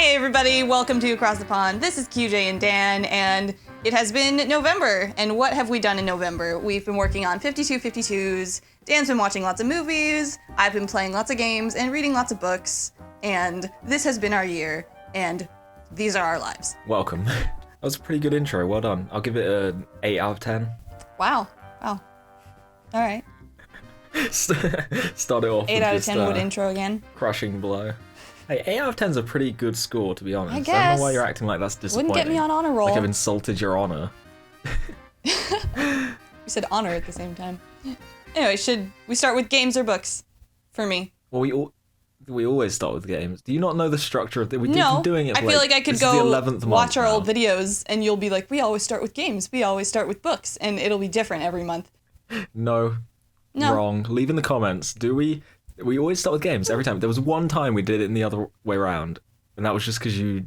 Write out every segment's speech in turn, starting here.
Hey everybody, welcome to Across the Pond. This is QJ and Dan, and it has been November. And what have we done in November? We've been working on 5252s, Dan's been watching lots of movies, I've been playing lots of games and reading lots of books, and this has been our year, and these are our lives. Welcome. That was a pretty good intro, well done. I'll give it an 8 out of 10. Wow. Alright. Start it off 8 with out of just, 10 would intro again. crushing blow. Hey, 8 out of 10 is a pretty good score, to be honest. I guess. I don't know why you're acting like that's disappointing. Wouldn't get me on honor roll. Like I've insulted your honor. You said honor at the same time. Anyway, should we start with games or books? For me. Well, we always start with games. Do you not know the structure of it? We've been doing it for I feel like I could this is the go 11th watch our month old now. videos and you'll be like, we always start with games. We always start with books. And it'll be different every month. No. Wrong. Leave in the comments. Do we? We always start with games every time. There was one time we did it in the other way around, and that was just because you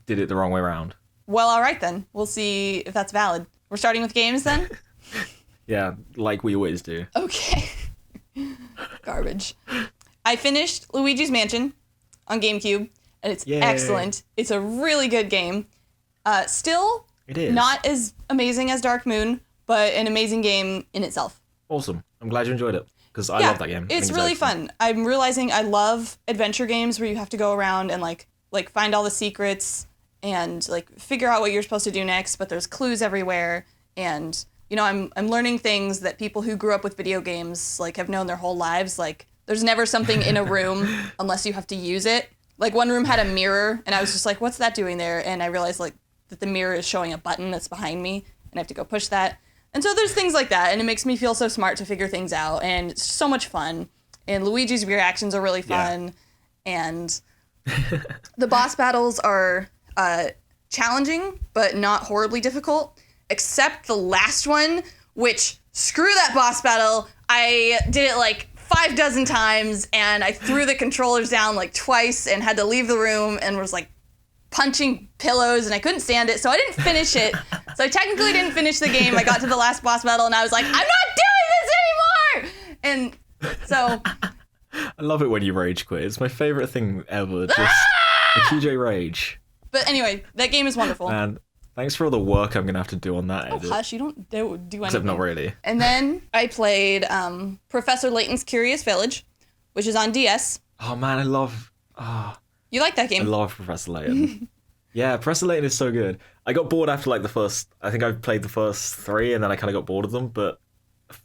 did it the wrong way around. Well, all right then. We'll see if that's valid. We're starting with games then? Yeah, like we always do. Okay. Garbage. I finished Luigi's Mansion on GameCube, and it's excellent. It's a really good game. Still, it is not as amazing as Dark Moon, but an amazing game in itself. Awesome. I'm glad you enjoyed it, because I love that game. It's really fun. I'm realizing I love adventure games where you have to go around and like find all the secrets and like figure out what you're supposed to do next, but there's clues everywhere, and you know, I'm learning things that people who grew up with video games like have known their whole lives. Like there's never something in a room unless you have to use it. Like one room had a mirror and I was just like, what's that doing there? And I realized like that the mirror is showing a button that's behind me and I have to go push that. And so there's things like that, and it makes me feel so smart to figure things out, and it's so much fun. And Luigi's reactions are really fun, and the boss battles are challenging, but not horribly difficult, except the last one, which, screw that boss battle. I did it like 6 times, and I threw the controllers down like twice and had to leave the room and was like punching pillows, and I couldn't stand it, so I didn't finish it. So I technically didn't finish the game. I got to the last boss battle, and I was like, I'm not doing this anymore! And so... I love it when you rage quit. It's my favorite thing ever. Just the QJ rage. But anyway, that game is wonderful. And thanks for all the work I'm going to have to do on that edit. Oh, hush, you don't do anything. Except not really. And then I played Professor Layton's Curious Village, which is on DS. Oh, man, I love... You like that game? I love Professor Layton. Yeah, Professor Layton is so good. I got bored after like the first... I think I played the first 3 and then I kind of got bored of them, but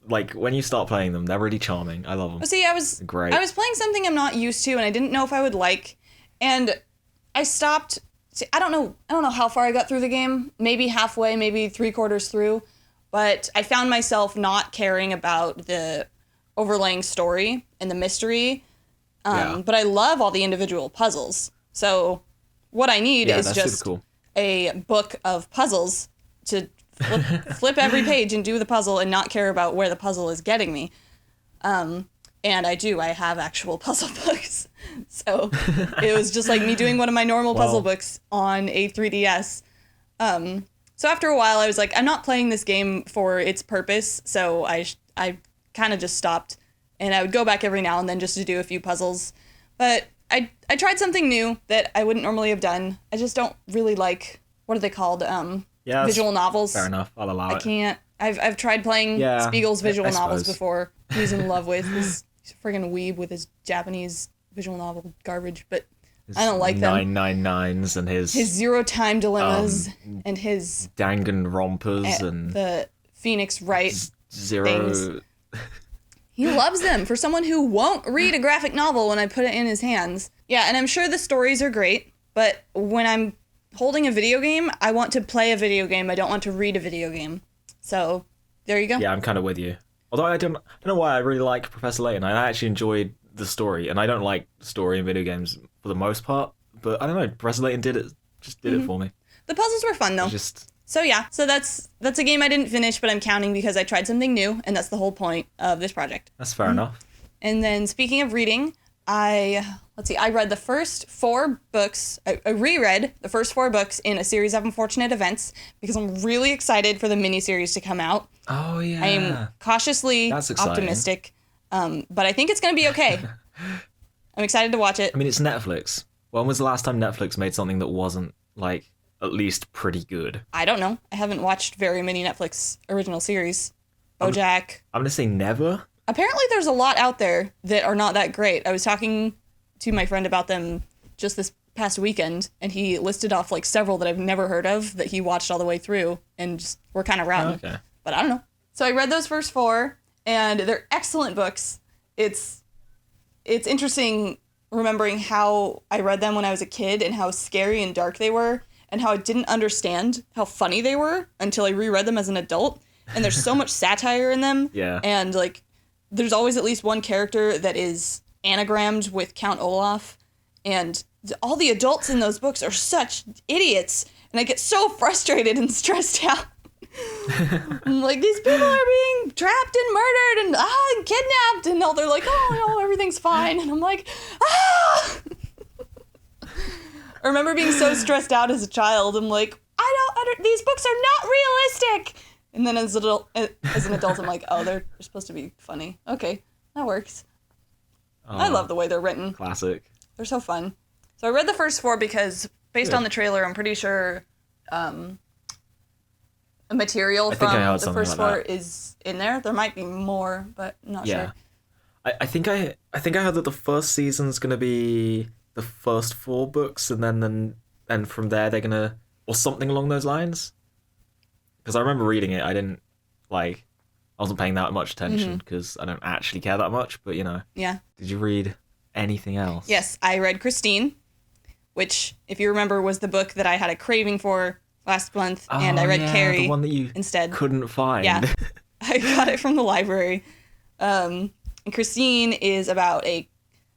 like when you start playing them, they're really charming. I love them. See, I was playing something I'm not used to and I didn't know if I would like, and I stopped. See, I don't know how far I got through the game. Maybe halfway, maybe 3/4 through, but I found myself not caring about the overlaying story and the mystery. But I love all the individual puzzles. So what I need is just a book of puzzles to flip every page and do the puzzle and not care about where the puzzle is getting me. And I have actual puzzle books. So it was just like me doing one of my normal puzzle books on a 3DS. So after a while I was like, I'm not playing this game for its purpose. So I kind of just stopped. And I would go back every now and then just to do a few puzzles. But I tried something new that I wouldn't normally have done. I just don't really like, what are they called? Visual novels. Fair enough, I'll allow it. I can't. I've tried playing Spiegel's visual novels before. He's in love with this friggin' weeb with his Japanese visual novel garbage, but I don't like them. 999s and his 0 time dilemmas and his Danganronpas and the Phoenix Wright Zero. Things. He loves them for someone who won't read a graphic novel when I put it in his hands. Yeah, and I'm sure the stories are great, but when I'm holding a video game, I want to play a video game. I don't want to read a video game. So, there you go. Yeah, I'm kind of with you. Although I don't know why I really like Professor Layton. I actually enjoyed the story, and I don't like story in video games for the most part, but I don't know, Professor Layton did it for me. The puzzles were fun, though. So yeah, so that's a game I didn't finish, but I'm counting because I tried something new, and that's the whole point of this project. That's fair enough. And then speaking of reading, I read the first 4 books. I reread the first 4 books in a series of unfortunate events because I'm really excited for the miniseries to come out. Oh yeah. I am cautiously optimistic, but I think it's going to be okay. I'm excited to watch it. I mean, it's Netflix. When was the last time Netflix made something that wasn't, like, at least pretty good? I don't know. I haven't watched very many Netflix original series. BoJack. I'm gonna say never. Apparently there's a lot out there that are not that great. I was talking to my friend about them just this past weekend, and he listed off like several that I've never heard of that he watched all the way through and just were kind of rotten. Okay. But I don't know. So I read those first 4, and they're excellent books. It's interesting remembering how I read them when I was a kid and how scary and dark they were, and how I didn't understand how funny they were until I reread them as an adult. And there's so much satire in them. Yeah. And like, there's always at least one character that is anagrammed with Count Olaf, and all the adults in those books are such idiots, and I get so frustrated and stressed out. I'm like, these people are being trapped and murdered and kidnapped, and all they're like, oh no, everything's fine, and I'm like, ah. I remember being so stressed out as a child. I'm like, these books are not realistic. And then as an adult, I'm like, oh, they're supposed to be funny. Okay, that works. I love the way they're written. Classic. They're so fun. So I read the first 4 because, based on the trailer, I'm pretty sure material from the first 4 is in there. There might be more, but I'm not sure. I think I heard that the first season's gonna be the first 4 books, and then from there they're gonna, or something along those lines. Because I remember reading it, I wasn't paying that much attention because I don't actually care that much, but you know. Yeah. Did you read anything else? Yes, I read Christine, which, if you remember, was the book that I had a craving for last month, and I read Carrie the one that you instead. Couldn't find. Yeah, I got it from the library. And Christine is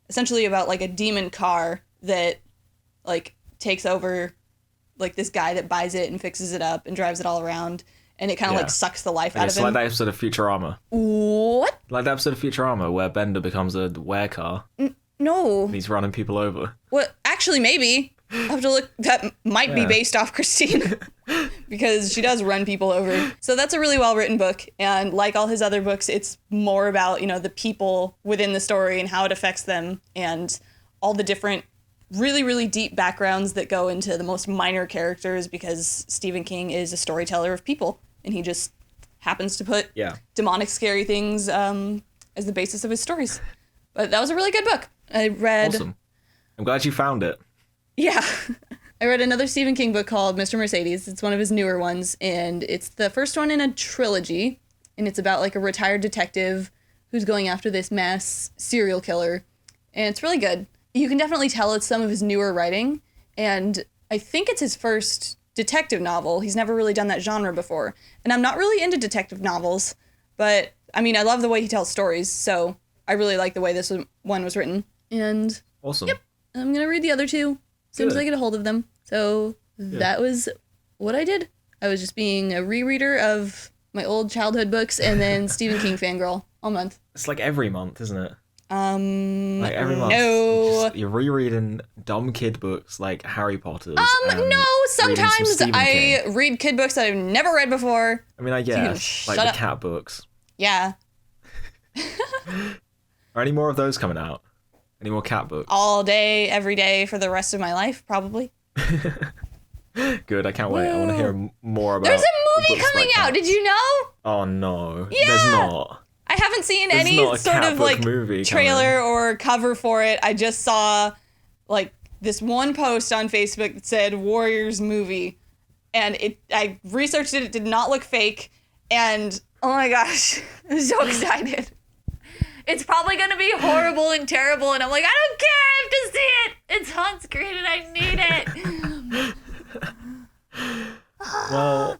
essentially about like a demon car that like takes over like this guy that buys it and fixes it up and drives it all around, and it kind of like sucks the life out of him. It's like that episode of Futurama. What? Like that episode of Futurama where Bender becomes a werecar. No. And he's running people over. Well, actually, maybe. I'll have to look. That might be based off Christine because she does run people over. So that's a really well-written book. And like all his other books, it's more about, the people within the story and how it affects them and all the different really, really deep backgrounds that go into the most minor characters, because Stephen King is a storyteller of people, and he just happens to put demonic, scary things as the basis of his stories. But that was a really good book. I read... Awesome. I'm glad you found it. Yeah. I read another Stephen King book called Mr. Mercedes. It's one of his newer ones, and it's the first one in a trilogy, and it's about like a retired detective who's going after this mass serial killer, and it's really good. You can definitely tell it's some of his newer writing, and I think it's his first detective novel. He's never really done that genre before, and I'm not really into detective novels, but I mean, I love the way he tells stories, so I really like the way this one was written. And awesome. Yep, I'm gonna read the other 2 as soon as I get a hold of them. So that was what I did. I was just being a rereader of my old childhood books and then Stephen King fangirl all month. It's like every month, isn't it? Like every month. No. You're rereading dumb kid books like Harry Potter's. No. Sometimes I read kid books that I've never read before. I mean, I guess like the cat books. Yeah. Are any more of those coming out? Any more cat books? All day, every day for the rest of my life, probably. Good, I can't wait. I want to hear more about. There's a movie coming out. Did you know? Oh no. Yeah. There's not. I haven't seen any sort of like trailer or cover for it. I just saw like this one post on Facebook that said Warriors movie, and I researched it. It did not look fake, and oh my gosh, I'm so excited. It's probably gonna be horrible and terrible, and I'm like, I don't care. I have to see it. It's on screen, and I need it. Well,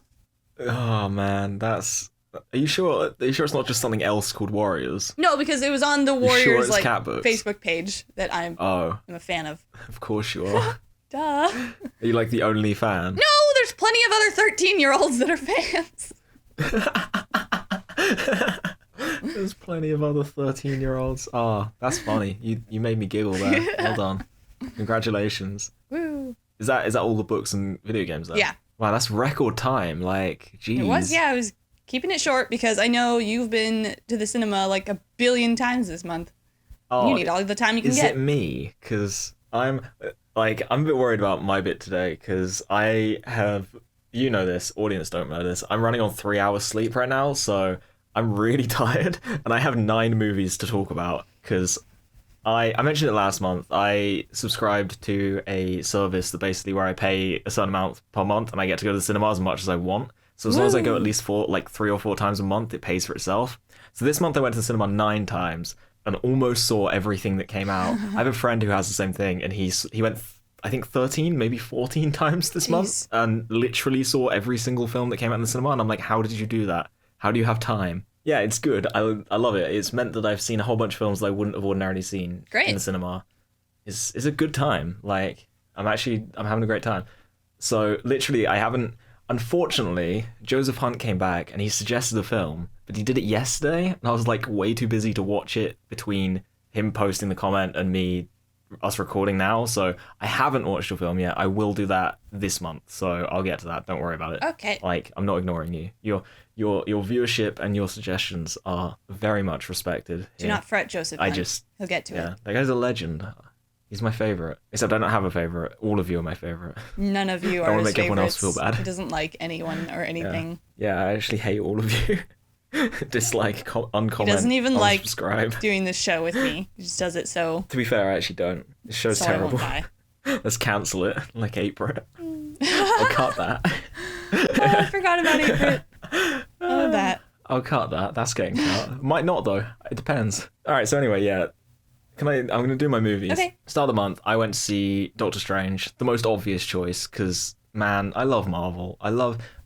oh man, that's. Are you sure? Are you sure it's not just something else called Warriors? No, because it was on the Warriors sure cat books? Facebook page that I'm a fan of. Of course you are. Duh. Are you like the only fan? No, there's plenty of other 13-year-olds that are fans. There's plenty of other 13-year-olds. Oh, that's funny. You made me giggle there. Well done. Congratulations. Woo. Is that all the books and video games then? Yeah. Wow, that's record time. Like, geez. It was, yeah. I was keeping it short because I know you've been to the cinema like a billion times this month. You need all the time you can get. Is it me? Because I'm I'm a bit worried about my bit today because I have, you know this, audience don't know this. I'm running on 3 hours sleep right now, so I'm really tired, and I have 9 movies to talk about because I mentioned it last month. I subscribed to a service that basically where I pay a certain amount per month and I get to go to the cinema as much as I want. So as long as I go at least 3 or 4 times a month, it pays for itself. So this month I went to the cinema 9 times and almost saw everything that came out. I have a friend who has the same thing, and he went I think 13, maybe 14 times this month, and literally saw every single film that came out in the cinema. And I'm like, how did you do that? How do you have time? Yeah, it's good. I love it. It's meant that I've seen a whole bunch of films that I wouldn't have ordinarily seen in the cinema. It's a good time. Like, I'm having a great time. So literally, unfortunately, Joseph Hunt came back and he suggested a film, but he did it yesterday, and I was like way too busy to watch it between him posting the comment and us recording now. So I haven't watched your film yet. I will do that this month, so I'll get to that. Don't worry about it. Okay. Like, I'm not ignoring you. Your viewership and your suggestions are very much respected. Do not fret, Joseph Hunt. He'll get to it. That guy's a legend. He's my favorite. Except I don't have a favorite. All of you are my favorite. None of you are his favorites. Don't want to make everyone else feel bad. He doesn't like anyone or anything. Yeah, I actually hate all of you. Dislike, uncomment, he doesn't even unsubscribe. Like doing this show with me. He just does it so. To be fair, I actually don't. This show's so terrible. I won't Let's cancel it, like April. I'll cut that. Oh, I forgot about April. Oh, that. I'll cut that. That's getting cut. Might not though. It depends. All right. So anyway, yeah. I'm gonna do my movies. Okay. Start of the month, I went to see Doctor Strange, the most obvious choice, because man, I love Marvel.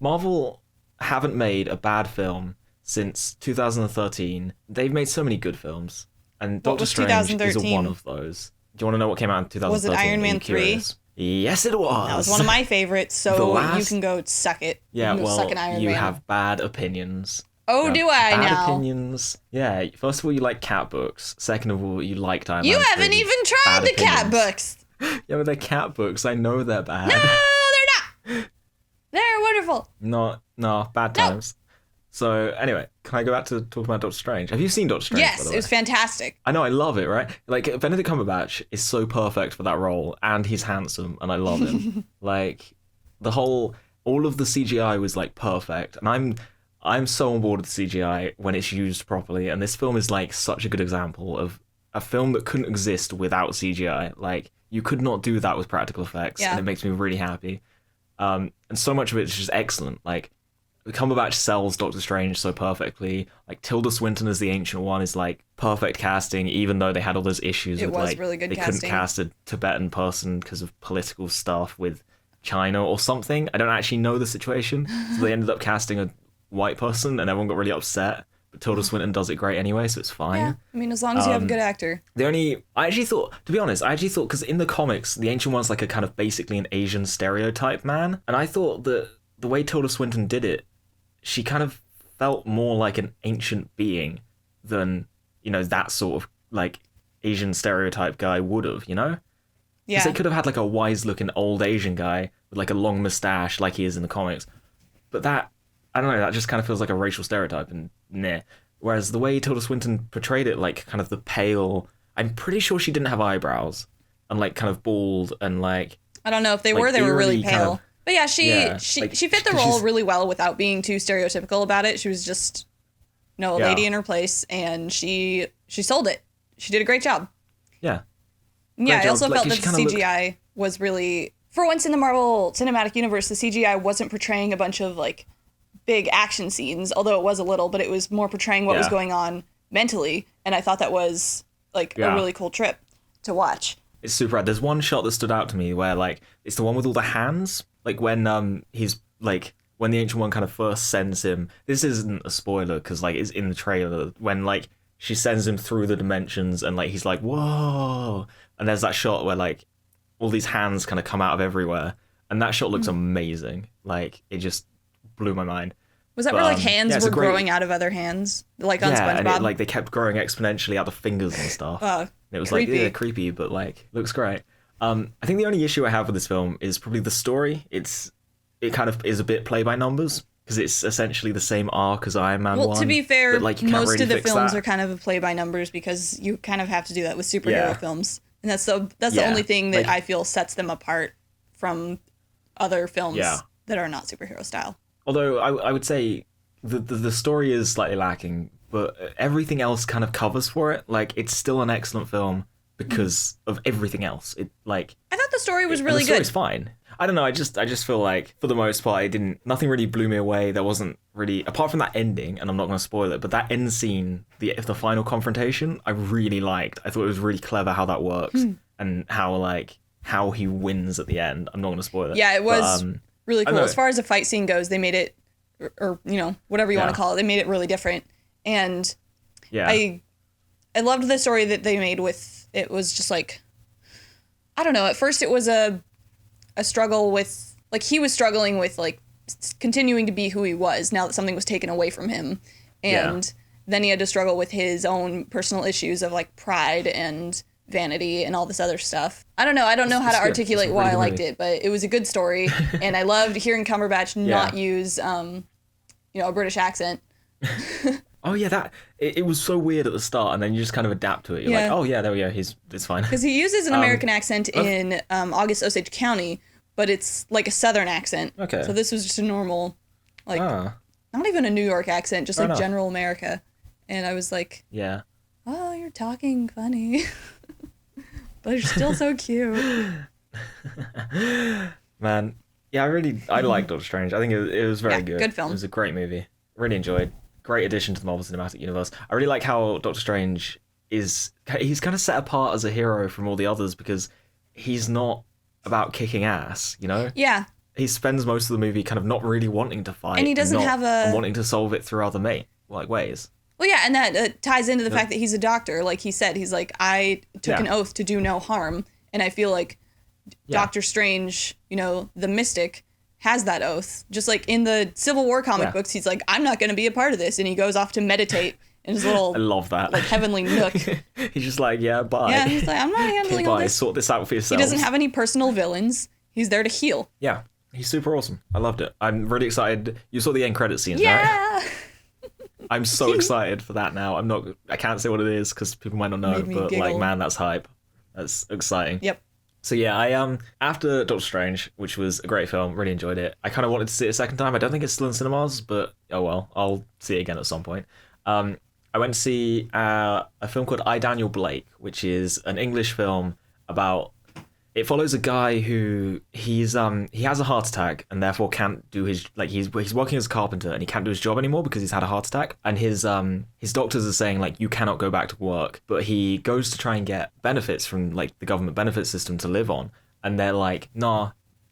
Marvel. Haven't made a bad film since 2013. They've made so many good films, and Doctor Strange is one of those. Do you want to know what came out in 2013? Was it Iron Man 3? Yes, it was. That was one of my favorites, so you can go suck it. Yeah, suck an Iron you Man. have bad opinions. Oh, do I now? Bad opinions. Yeah, first of all, you like cat books. Second of all, you liked Iron Man 3. You haven't even tried the cat books. Yeah, but they're cat books. I know they're bad. No, they're not. They're wonderful. No, bad times. So anyway, can I go back to talk about Doctor Strange? Have you seen Doctor Strange? Yes, it was fantastic. I know, I love it, right? Like, Benedict Cumberbatch is so perfect for that role, and he's handsome, and I love him. Like, all of the CGI was like perfect, and I'm so on board with the CGI when it's used properly, and this film is like such a good example of a film that couldn't exist without CGI. Like, you could not do that with practical effects, and it makes me really happy. And so much of it is just excellent. Like, Cumberbatch sells Doctor Strange so perfectly. Like, Tilda Swinton as the Ancient One is like perfect casting, even though they had all those issues with like really good they casting. couldn't cast a Tibetan person because of political stuff with China or something. I don't actually know the situation, so they ended up casting a white person, and everyone got really upset. But Tilda Swinton does it great anyway, so it's fine. Yeah, I mean, as long as you have a good actor. I actually thought, because in the comics, the Ancient One's like a kind of basically an Asian stereotype man, and I thought that the way Tilda Swinton did it, she kind of felt more like an ancient being than, that sort of like Asian stereotype guy would have, Yeah. Because they could have had like a wise-looking old Asian guy with like a long mustache like he is in the comics, but that, I don't know, that just kind of feels like a racial stereotype and meh. Whereas the way Tilda Swinton portrayed it, like kind of the pale, I'm pretty sure she didn't have eyebrows and like kind of bald and like. I don't know if they were really pale. Kind of, but yeah, she fit the role really well without being too stereotypical about it. She was just, a lady in her place, and she sold it. She did a great job. Yeah. Yeah, I also felt that the CGI was really, for once in the Marvel Cinematic Universe, the CGI wasn't portraying a bunch of like big action scenes, although it was a little, but it was more portraying what was going on mentally, and I thought that was like a really cool trip to watch. It's super rad. There's one shot that stood out to me where like it's the one with all the hands, like when he's like when the Ancient One kind of first sends him. This isn't a spoiler because like it's in the trailer when like she sends him through the dimensions and like he's like whoa, and there's that shot where like all these hands kind of come out of everywhere, and that shot looks amazing. Like it just blew my mind. Was that where like hands were growing out of other hands, like on SpongeBob? And they kept growing exponentially out of fingers and stuff. It was creepy. Like creepy, but like looks great. I think the only issue I have with this film is probably the story. It kind of is a bit play by numbers because it's essentially the same arc as Iron Man 1. Well, to be fair, but, like, most of the films are kind of a play by numbers because you kind of have to do that with superhero films. And that's the only thing that like, I feel sets them apart from other films Yeah. that are not superhero style. Although I would say the story is slightly lacking, but everything else kind of covers for it. Like, it's still an excellent film because of everything else. It like I thought the story was really the good. story's fine. I don't know. I just feel like for the most part, nothing really blew me away. There wasn't really, apart from that ending, and I'm not going to spoil it, but that end scene, the final confrontation, I really liked. I thought it was really clever how that works and how he wins at the end. I'm not going to spoil it. Yeah, it was really cool. know. As far as the fight scene goes, they made it, or whatever you want to call it, they made it really different. And Yeah. I loved the story that they made with, it was just like, I don't know, at first it was a struggle with, like, he was struggling with, like, continuing to be who he was now that something was taken away from him. And then he had to struggle with his own personal issues of, like, pride and vanity and all this other stuff. I don't know how to articulate why I liked it, but it was a good story. And I loved hearing Cumberbatch not use, a British accent. Oh yeah, it was so weird at the start, and then you just kind of adapt to it. You're like, oh yeah, there we go, it's fine. Because he uses an American accent in August Osage County, but it's like a Southern accent. Okay. So this was just a normal, like, not even a New York accent, just like general America. And I was like, yeah. Oh, you're talking funny, but you're still so cute. Man, yeah, I like Doctor Strange. I think it was very good. Good film. It was a great movie. Really enjoyed. Great addition to the Marvel Cinematic Universe. I really like how Doctor Strange he's kind of set apart as a hero from all the others because he's not about kicking ass, you know? Yeah. He spends most of the movie kind of not really wanting to fight. And he doesn't and wanting to solve it through other ways. Well, yeah, and that ties into the fact that he's a doctor. Like he said, he's like, I took an oath to do no harm. And I feel like Doctor Strange, the mystic, has that oath. Just like in the Civil War comic books, he's like, I'm not going to be a part of this. And he goes off to meditate in his little I love that. like heavenly nook. He's just like, yeah, bye. Yeah, he's like, I'm not handling all this. Sort this out for yourself. He doesn't have any personal villains. He's there to heal. Yeah, he's super awesome. I loved it. I'm really excited. You saw the end credit scenes, right? Yeah. I'm so excited for that now. I can't say what it is because people might not know, but giggle. like, man, that's hype. That's exciting. Yep. So yeah, I after Doctor Strange, which was a great film, really enjoyed it. I kind of wanted to see it a second time. I don't think it's still in cinemas, but oh well, I'll see it again at some point. I went to see a film called I, Daniel Blake, which is an English film about. It follows a guy who he has a heart attack and therefore can't do his he's working as a carpenter and he can't do his job anymore because he's had a heart attack, and his doctors are saying like, you cannot go back to work, but he goes to try and get benefits from like the government benefit system to live on, and they're like, nah,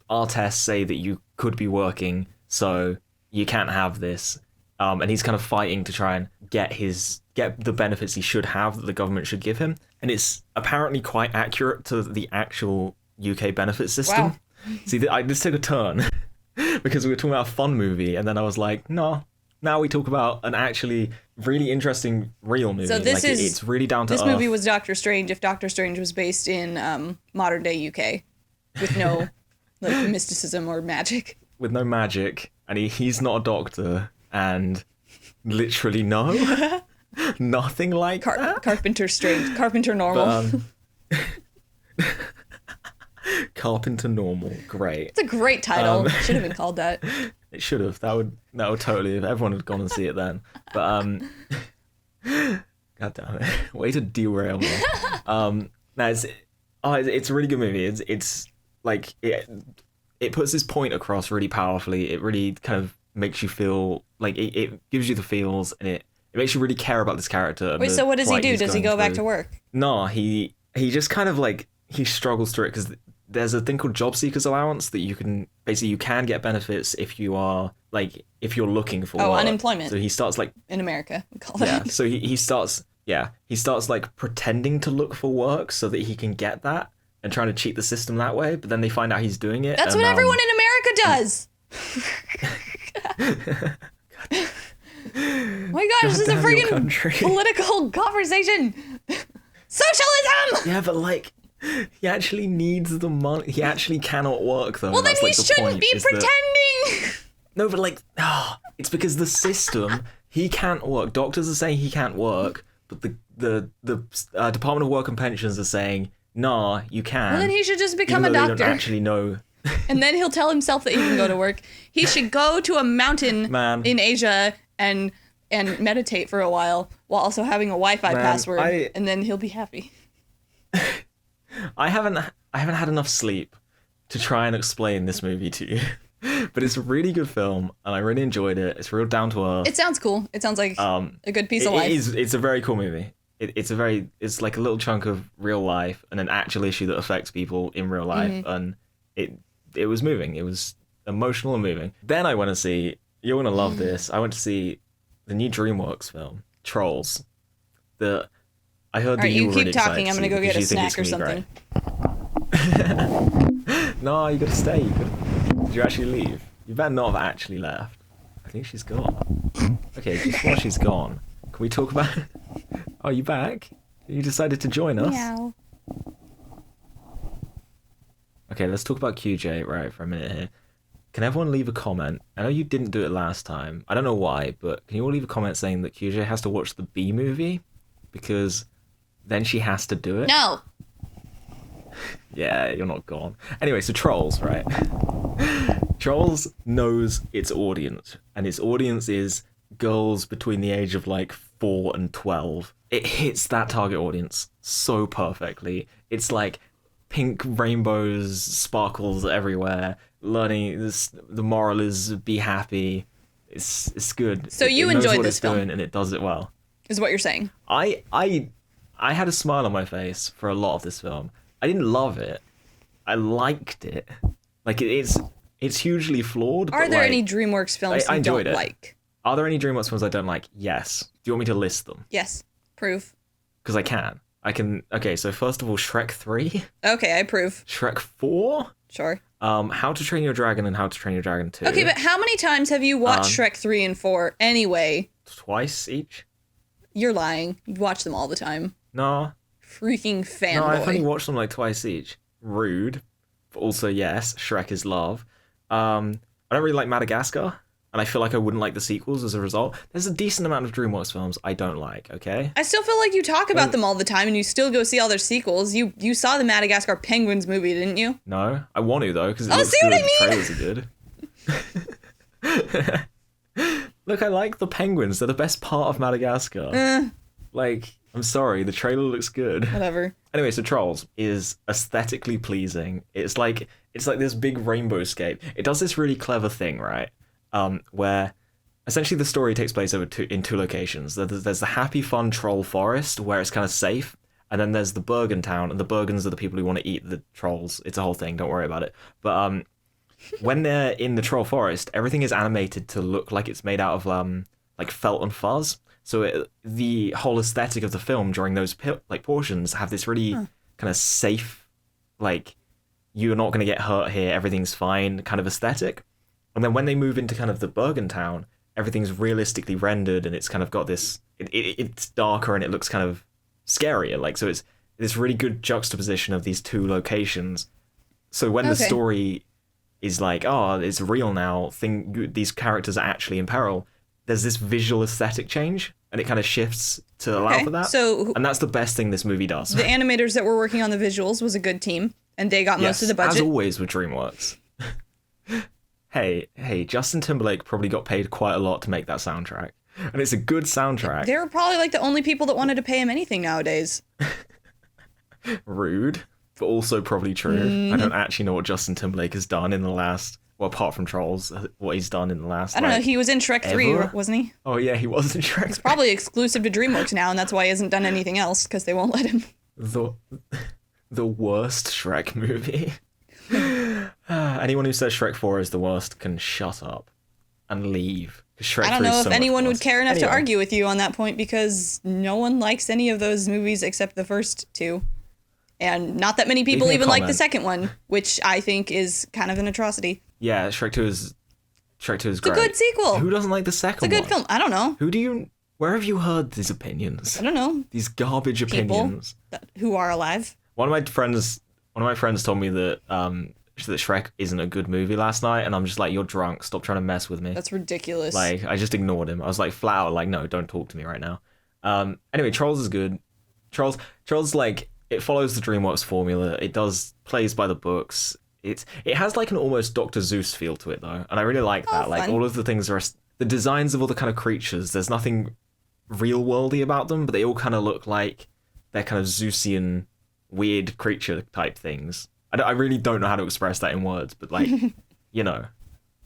our tests say that you could be working, so you can't have this. And he's kind of fighting to try and get the benefits he should have that the government should give him. And it's apparently quite accurate to the actual UK benefit system. Wow. See, this took a turn because we were talking about a fun movie, and then I was like, no, now we talk about an actually really interesting real movie. So it's really down to earth. This movie was Doctor Strange if Doctor Strange was based in modern day UK with no like mysticism or magic. With no magic, and he's not a doctor, and literally nothing like that. Carpenter Strange. Carpenter Normal. Carpenter Normal. Great. It's a great title. Should have been called that. It should have. That would totally have. Everyone had gone and see it then. But God damn it. Way to derail me. No, it's a really good movie. It's like it puts this point across really powerfully. It really kind of makes you feel like it gives you the feels, and it makes you really care about this character. Wait, so what does he do? Does he go back to work? No, he just kind of like, he struggles through it because there's a thing called job seekers allowance that you can get benefits if you're looking for work. Unemployment. So he starts like in America, we call that. So he starts like pretending to look for work so that he can get that and trying to cheat the system that way. But then they find out he's doing it. That's what everyone in America does. Oh my gosh, this is a freaking political conversation. Socialism! Yeah, but like, he actually needs the money. He actually cannot work, though. Well, then he shouldn't be pretending. No, but like, it's because the system, he can't work. Doctors are saying he can't work, but the Department of Work and Pensions are saying Nah, you can. Well, then he should just become even a though doctor. They don't actually know. And then he'll tell himself that he can go to work. He should go to a mountain in Asia and meditate for a while also having a Wi-Fi password, and then he'll be happy. I haven't had enough sleep to try and explain this movie to you. But it's a really good film, and I really enjoyed it. It's real down to earth. It sounds cool. It sounds like a good piece of life. It's a very cool movie. It's like a little chunk of real life and an actual issue that affects people in real life, and it was moving. It was emotional and moving. Then I went to see, you're gonna love this. I went to see the new DreamWorks film, Trolls. I heard that you were really excited. Keep talking. I'm gonna go get a snack or something. No, you gotta stay. Did you actually leave? You better not have actually left. I think she's gone. Okay, just while she's gone, can we talk about... Oh, you back? You decided to join us? Meow. Okay, let's talk about QJ right for a minute here. Can everyone leave a comment? I know you didn't do it last time. I don't know why, but can you all leave a comment saying that QJ has to watch the B movie? Because then she has to do it. No. Yeah, you're not gone. Anyway, so Trolls, right? Trolls knows its audience, and its audience is girls between the age of like 4 and 12. It hits that target audience so perfectly. It's like pink rainbows, sparkles everywhere. Learning this, the moral is be happy. It's good. So you enjoyed this film, and it does it well. Is what you're saying? I had a smile on my face for a lot of this film. I didn't love it. I liked it. Like it's hugely flawed. Are there any DreamWorks films you don't like? Are there any DreamWorks films I don't like? Yes. Do you want me to list them? Yes. Prove. Because I can. Okay, so first of all, Shrek 3. Okay, I approve. Shrek 4. Sure. How to Train Your Dragon and How to Train Your Dragon 2. Okay, but how many times have you watched Shrek 3 and 4 anyway? Twice each. You're lying. You watch them all the time. No. Freaking fanboy. No, I've only watched them like twice each. Rude. But also, yes, Shrek is love. I don't really like Madagascar, and I feel like I wouldn't like the sequels as a result. There's a decent amount of DreamWorks films I don't like, okay? I still feel like you talk about them all the time, and you still go see all their sequels. You saw the Madagascar Penguins movie, didn't you? No, I want to, though, because it looks see good. what I mean? The trailers are good. Look, I like the penguins. They're the best part of Madagascar. Like, I'm sorry, the trailer looks good. Whatever. Anyway, so Trolls is aesthetically pleasing. It's like this big rainbow scape. It does this really clever thing, right? Where essentially the story takes place in two locations. There's the happy, fun troll forest where it's kind of safe, and then there's the Bergen town, and the Bergens are the people who want to eat the trolls. It's a whole thing. Don't worry about it. But when they're in the troll forest, everything is animated to look like it's made out of like felt and fuzz. So the whole aesthetic of the film during those portions have this really kind of safe, like, you're not going to get hurt here, everything's fine kind of aesthetic. And then when they move into kind of the Bergen town, everything's realistically rendered, and it's kind of got this, it's darker and it looks kind of scarier. Like, so it's this really good juxtaposition of these two locations. So when the story is like, oh, it's real now, these characters are actually in peril, there's this visual aesthetic change, and it kind of shifts to allow for that. And that's the best thing this movie does. The animators that were working on the visuals was a good team, and they got most of the budget. As always with DreamWorks. Hey, Justin Timberlake probably got paid quite a lot to make that soundtrack. And it's a good soundtrack. They were probably like the only people that wanted to pay him anything nowadays. Rude, but also probably true. I don't actually know what Justin Timberlake has done in the last... Well, apart from Trolls, what he's done in the last... I don't know, he was in Shrek 3, wasn't he? Oh, yeah, he was in Shrek 3. It's probably exclusive to DreamWorks now, and that's why he hasn't done anything else, because they won't let him. The worst Shrek movie. Anyone who says Shrek 4 is the worst can shut up and leave. Shrek I don't know if anyone would care enough to argue with you on that point, because no one likes any of those movies except the first two. And not that many people even like the second one, which I think is kind of an atrocity. Yeah, Shrek 2 is great. It's a good sequel. Who doesn't like the second one? It's a good film. I don't know. Where have you heard these opinions? I don't know. These garbage opinions. Who are alive. One of my friends told me that Shrek isn't a good movie last night, and I'm just like, you're drunk. Stop trying to mess with me. That's ridiculous. Like, I just ignored him. I was like, flat out, like, no, don't talk to me right now. Anyway, Trolls is good. Trolls, like, it follows the DreamWorks formula. It plays by the books. It has like an almost Dr. Seuss feel to it though, and I really like that. Like fun. all of the things the designs of all the kind of creatures. There's nothing real worldy about them, but they all kind of look like they're kind of Zeusian weird creature type things. I really don't know how to express that in words, but like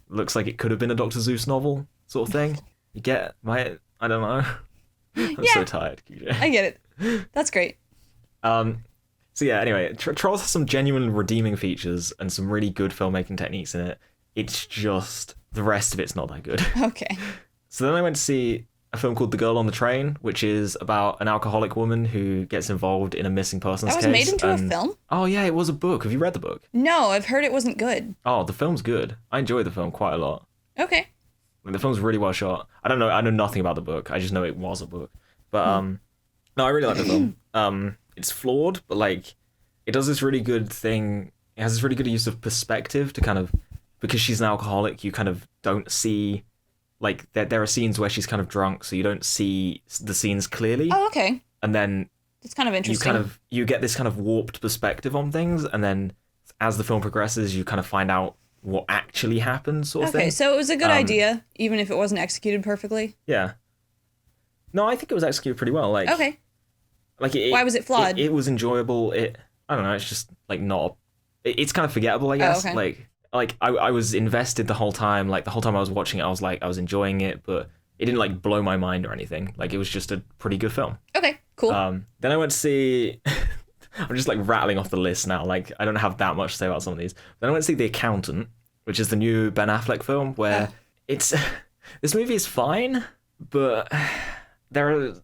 looks like it could have been a Dr. Seuss novel sort of thing. You get my I don't know. I'm so tired, QJ. I get it. That's great. So yeah, anyway, Trolls has some genuine redeeming features and some really good filmmaking techniques in it. It's just the rest of it's not that good. Okay. So then I went to see a film called The Girl on the Train, which is about an alcoholic woman who gets involved in a missing persons case. That was made into a film? Oh yeah, it was a book. Have you read the book? No, I've heard it wasn't good. Oh, the film's good. I enjoyed the film quite a lot. Okay. Like, the film's really well shot. I know nothing about the book. I just know it was a book. But no, I really like the film. It's flawed, but like it does this really good thing. It has this really good use of perspective to kind of, because she's an alcoholic, you kind of don't see, like there are scenes where she's kind of drunk, so you don't see the scenes clearly. Oh, okay. And then it's kind of interesting. You get this kind of warped perspective on things, and then as the film progresses, you kind of find out what actually happened, sort of thing. Okay, so it was a good idea, even if it wasn't executed perfectly. Yeah. No, I think it was executed pretty well. Like, okay. Like why was it flawed? It was enjoyable. I don't know. It's just like not. It's kind of forgettable, I guess. Oh, okay. Like I was invested the whole time. Like the whole time I was watching it, I was enjoying it, but it didn't like blow my mind or anything. Like it was just a pretty good film. Okay, cool. Then I went to see. I'm just like rattling off the list now. Like I don't have that much to say about some of these. Then I went to see The Accountant, which is the new Ben Affleck film, where it's this movie is fine, but there are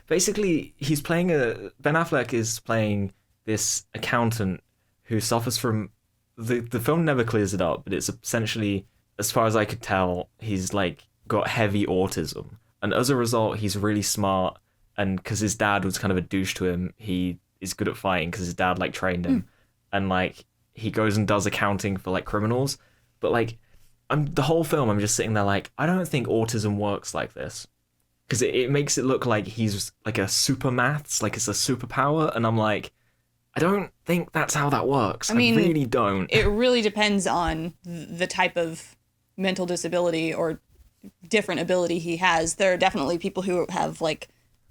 basically Ben Affleck is playing this accountant who suffers from the film never clears it up, but it's essentially, as far as I could tell, he's like got heavy autism, and as a result he's really smart, and because his dad was kind of a douche to him, he is good at fighting because his dad like trained him, and like he goes and does accounting for like criminals, but like the whole film I'm just sitting there like, I don't think autism works like this, because it makes it look like he's like a super maths, like it's a superpower, and I'm like, I don't think that's how that works. I mean, really don't. It really depends on the type of mental disability or different ability he has. There are definitely people who have like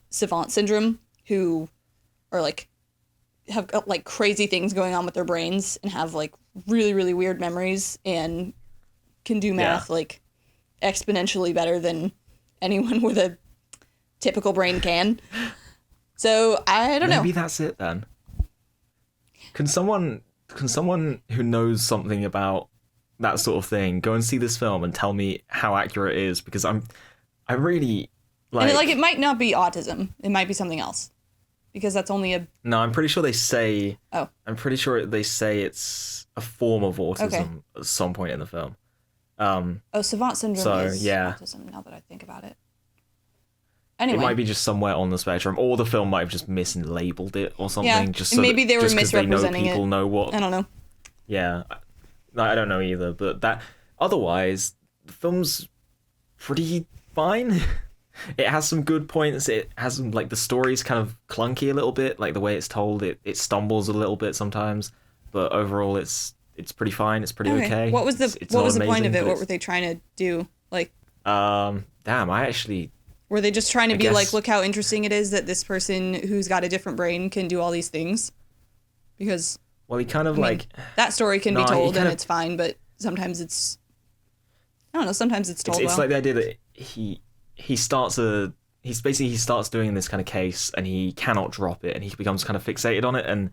savant syndrome who are like have like crazy things going on with their brains and have like really, really weird memories and can do math like exponentially better than anyone with a typical brain can. So I don't know. Maybe that's it then. Can someone who knows something about that sort of thing go and see this film and tell me how accurate it is? Because I really like. And it might not be autism. It might be something else, because that's only a. No, I'm pretty sure they say. Oh. I'm pretty sure they say it's a form of autism at some point in the film. Savant syndrome is autism. Now that I think about it. Anyway. It might be just somewhere on the spectrum, or the film might have just mislabeled it or something. Yeah, just so maybe they were just misrepresenting people it. know what. I don't know. Yeah, I don't know either. But that otherwise, the film's pretty fine. It has some good points. It has some, like, the story's kind of clunky a little bit, like the way it's told. It stumbles a little bit sometimes, but overall, it's pretty fine. It's pretty okay. What was the it's what was the amazing, point of it? What were they trying to do? Like, damn, I actually. Were they just trying to be guess... like, look how interesting it is that this person who's got a different brain can do all these things? Because he kind of that story can be told and it's fine, but sometimes it's sometimes it's told it's well. like the idea that he starts doing this kind of case and he cannot drop it and he becomes kind of fixated on it, and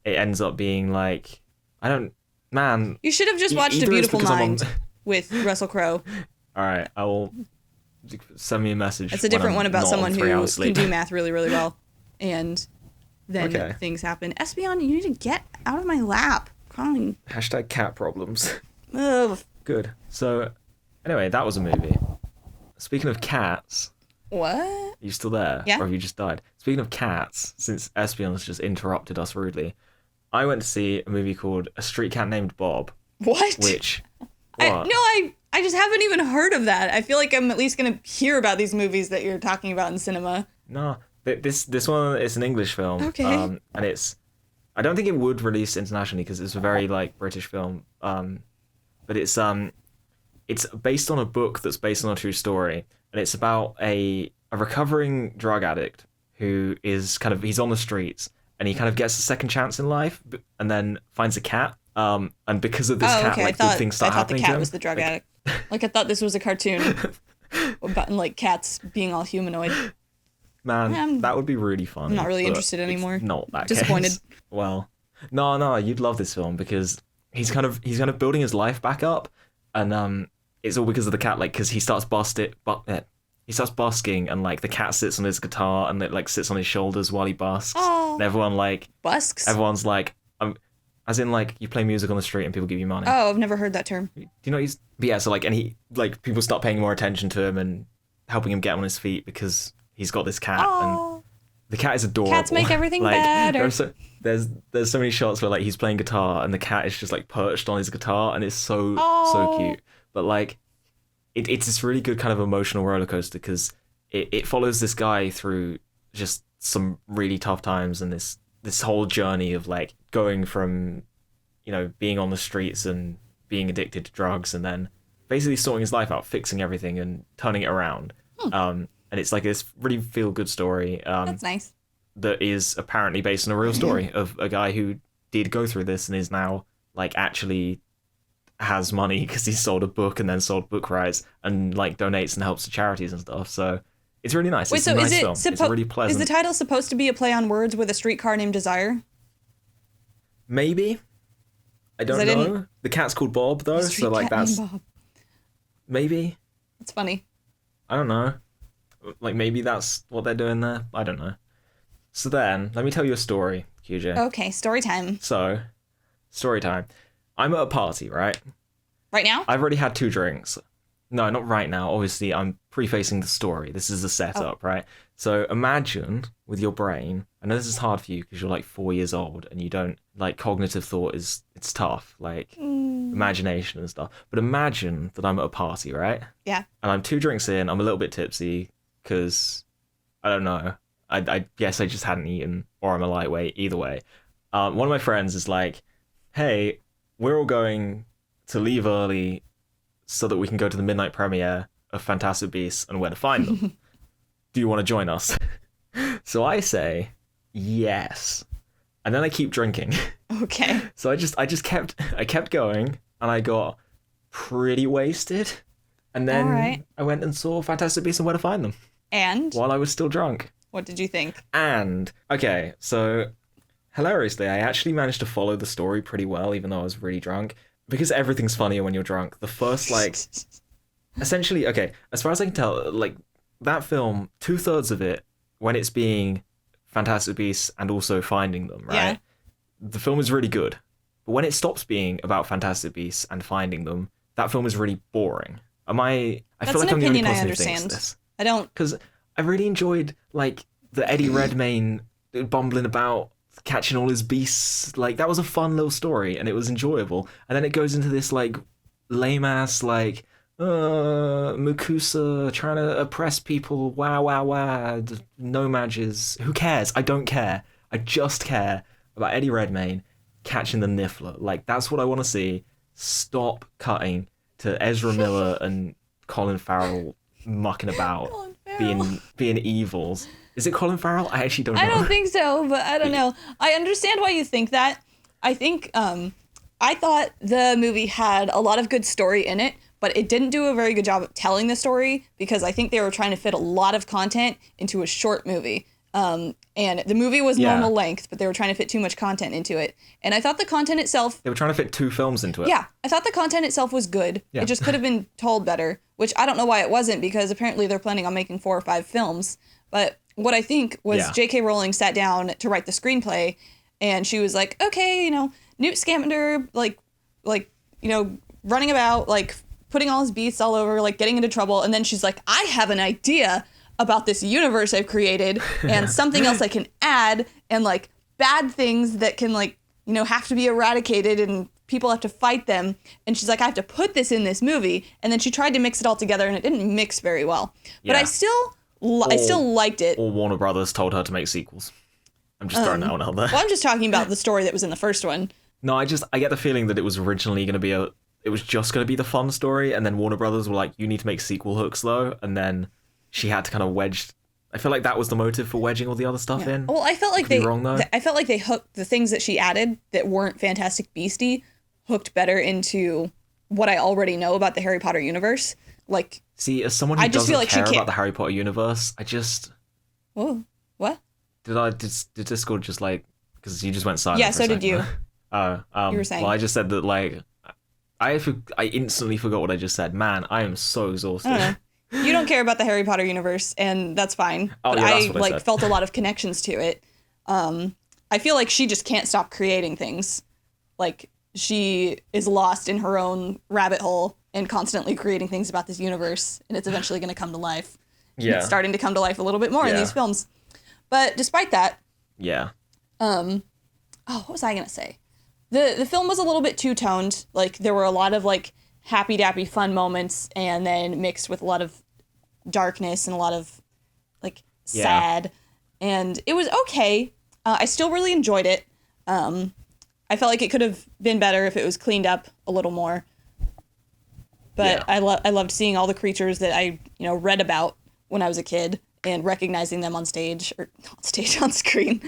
it ends up being like, you should have just watched A Beautiful Mind with Russell Crowe. All right, I will. Send me a message. It's a different one about someone who can do math really, really well, and then things happen. Espeon, you need to get out of my lap. Crying. # cat problems. Ugh. Good. So, anyway, that was a movie. Speaking of cats. What? Are you still there? Yeah. Or have you just died? Speaking of cats, since Espeon's just interrupted us rudely, I went to see a movie called A Street Cat Named Bob. What? Which... I just haven't even heard of that. I feel like I'm at least going to hear about these movies that you're talking about in cinema. No, This one is an English film. Okay. And I don't think it would release internationally because it's a very like British film. But it's based on a book that's based on a true story, and it's about a recovering drug addict who is he's on the streets, and he kind of gets a second chance in life, and then finds a cat. And because of this cat, okay. like good things start happening to him. I thought the cat was the drug addict. Like I thought this was a cartoon about like cats being all humanoid. Man, that would be really fun. I'm not really interested anymore. Not that Disappointed. Case. Well, no, you'd love this film because he's kind of building his life back up, and it's all because of the cat. Like, because he starts busking, and like the cat sits on his guitar and it like sits on his shoulders while he busks. Oh. And everyone's like, as in like you play music on the street and people give you money. Oh, I've never heard that term. Do you know so like, and he like people start paying more attention to him and helping him get on his feet because he's got this cat. Oh. And the cat is adorable. Cats make everything like, better. There's so many shots where like he's playing guitar and the cat is just like perched on his guitar, and it's so cute. But like it's this really good kind of emotional roller coaster because it follows this guy through just some really tough times and this whole journey of like going from, being on the streets and being addicted to drugs and then basically sorting his life out, fixing everything and turning it around. And it's like this really feel good story. That's nice. That is apparently based on a real story of a guy who did go through this and is now like actually has money because he sold a book and then sold book rights and like donates and helps to charities and stuff. So it's really nice. Wait, it's so a nice is it film. It's really pleasant. Is the title supposed to be a play on words with a streetcar named Desire? Maybe. I don't know. The cat's called Bob though, so like that's Bob. Maybe. It's funny. I don't know. Like maybe that's what they're doing there. I don't know. So then, let me tell you a story, QJ. Okay, story time. So, story time. I'm at a party, right? Right now? I've already had 2 drinks. No, not right now. Obviously, I'm prefacing the story. This is the setup, right? So imagine with your brain, I know this is hard for you because you're like 4 years old and you don't, like, cognitive thought it's tough, like imagination and stuff. But imagine that I'm at a party, right? Yeah. And I'm 2 drinks in, I'm a little bit tipsy because, I don't know, I guess I just hadn't eaten or I'm a lightweight, either way. One of my friends is like, hey, we're all going to leave early so that we can go to the midnight premiere of Fantastic Beasts and Where to Find Them. Do you want to join us? So I say, yes. And then I keep drinking. Okay. So I kept going and I got pretty wasted. And then I went and saw Fantastic Beasts and Where to Find Them. And? While I was still drunk. What did you think? And, okay, so hilariously, I actually managed to follow the story pretty well, even though I was really drunk. Because everything's funnier when you're drunk. The first, like, essentially, okay, as far as I can tell, like, that film, 2/3 of it, when it's being Fantastic Beasts and also finding them, right? Yeah. The film is really good. But when it stops being about Fantastic Beasts and finding them, that film is really boring. I feel like I'm the only person who thinks this. I don't... Because I really enjoyed, like, the Eddie Redmayne bumbling about, catching all his beasts. Like, that was a fun little story, and it was enjoyable. And then it goes into this, like, lame-ass, like, Mukusa trying to oppress people, wow, no mages. Who cares? I don't care. I just care about Eddie Redmayne catching the Niffler. Like, that's what I want to see. Stop cutting to Ezra Miller and Colin Farrell mucking about, being evils. Is it Colin Farrell? I actually don't know. I don't think so, but I don't know. I understand why you think that. I think, I thought the movie had a lot of good story in it, but it didn't do a very good job of telling the story because I think they were trying to fit a lot of content into a short movie. And the movie was normal length, but they were trying to fit too much content into it. And I thought the content itself... They were trying to fit 2 films into it. Yeah, I thought the content itself was good. Yeah. It just could have been told better, which I don't know why it wasn't because apparently they're planning on making 4 or 5 films. But what I think was J.K. Rowling sat down to write the screenplay and she was like, okay, Newt Scamander, like, running about, like, putting all his beasts all over, like, getting into trouble. And then she's like, I have an idea about this universe I've created and something else I can add and, like, bad things that can, like, have to be eradicated and people have to fight them. And she's like, I have to put this in this movie. And then she tried to mix it all together and it didn't mix very well. But I still I still liked it. Or Warner Brothers told her to make sequels. I'm just throwing that one out there. Well, I'm just talking about the story that was in the first one. No, I get the feeling that it was originally going to be it was just going to be the fun story, and then Warner Brothers were like, you need to make sequel hooks though, and then she had to kind of wedge. I feel like that was the motive for wedging all the other stuff in. Well, I felt like I felt like they hooked the things that she added that weren't Fantastic Beastie, hooked better into what I already know about the Harry Potter universe. Like, see, as someone who doesn't care about the Harry Potter universe, I just. Whoa, what? Did Discord just like, because you just went silent? Yeah, so did you. You were saying. Well, I just said that like, I instantly forgot what I just said. Man, I am so exhausted. You don't care about the Harry Potter universe, and that's fine. Oh, but yeah, that's I what I like said. felt a lot of connections to it. I feel like she just can't stop creating things. Like, she is lost in her own rabbit hole and constantly creating things about this universe, and it's eventually going to come to life. Yeah. It's starting to come to life a little bit more in these films. But despite that, yeah. what was I going to say? The film was a little bit two-toned. Like, there were a lot of, like, happy-dappy fun moments, and then mixed with a lot of darkness and a lot of, like, sad. And it was okay. I still really enjoyed it. I felt like it could have been better if it was cleaned up a little more. But I loved seeing all the creatures that I, read about when I was a kid and recognizing them on stage, or on screen.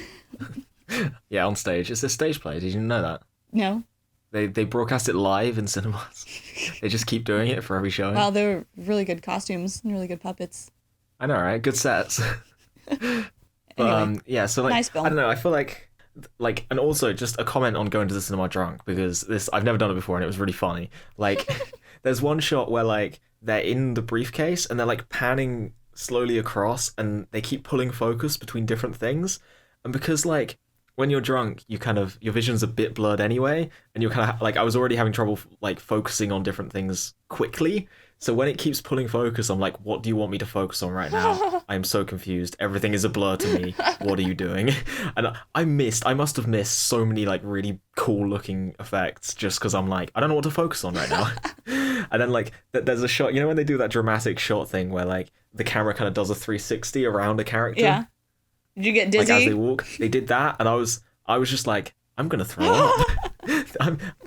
Yeah, on stage. It's a stage play. Did you know that? No. They broadcast it live in cinemas. They just keep doing it for every showing. Wow, they were really good costumes and really good puppets. I know, right? Good sets. Anyway, yeah, so like, nice film. I don't know, I feel like, and also just a comment on going to the cinema drunk, because I've never done it before and it was really funny. Like, there's one shot where like they're in the briefcase and they're like panning slowly across and they keep pulling focus between different things. And because like when you're drunk, your vision's a bit blurred anyway, and you're kind of like, I was already having trouble like focusing on different things quickly. So when it keeps pulling focus, I'm like, what do you want me to focus on right now? I'm so confused. Everything is a blur to me. What are you doing? And I must have missed so many like really cool looking effects just because I'm like, I don't know what to focus on right now. And then like there's a shot, when they do that dramatic shot thing where like the camera kind of does a 360 around a character. Yeah. Did you get dizzy? Like as they walk, they did that, and I was just like, I'm gonna throw up.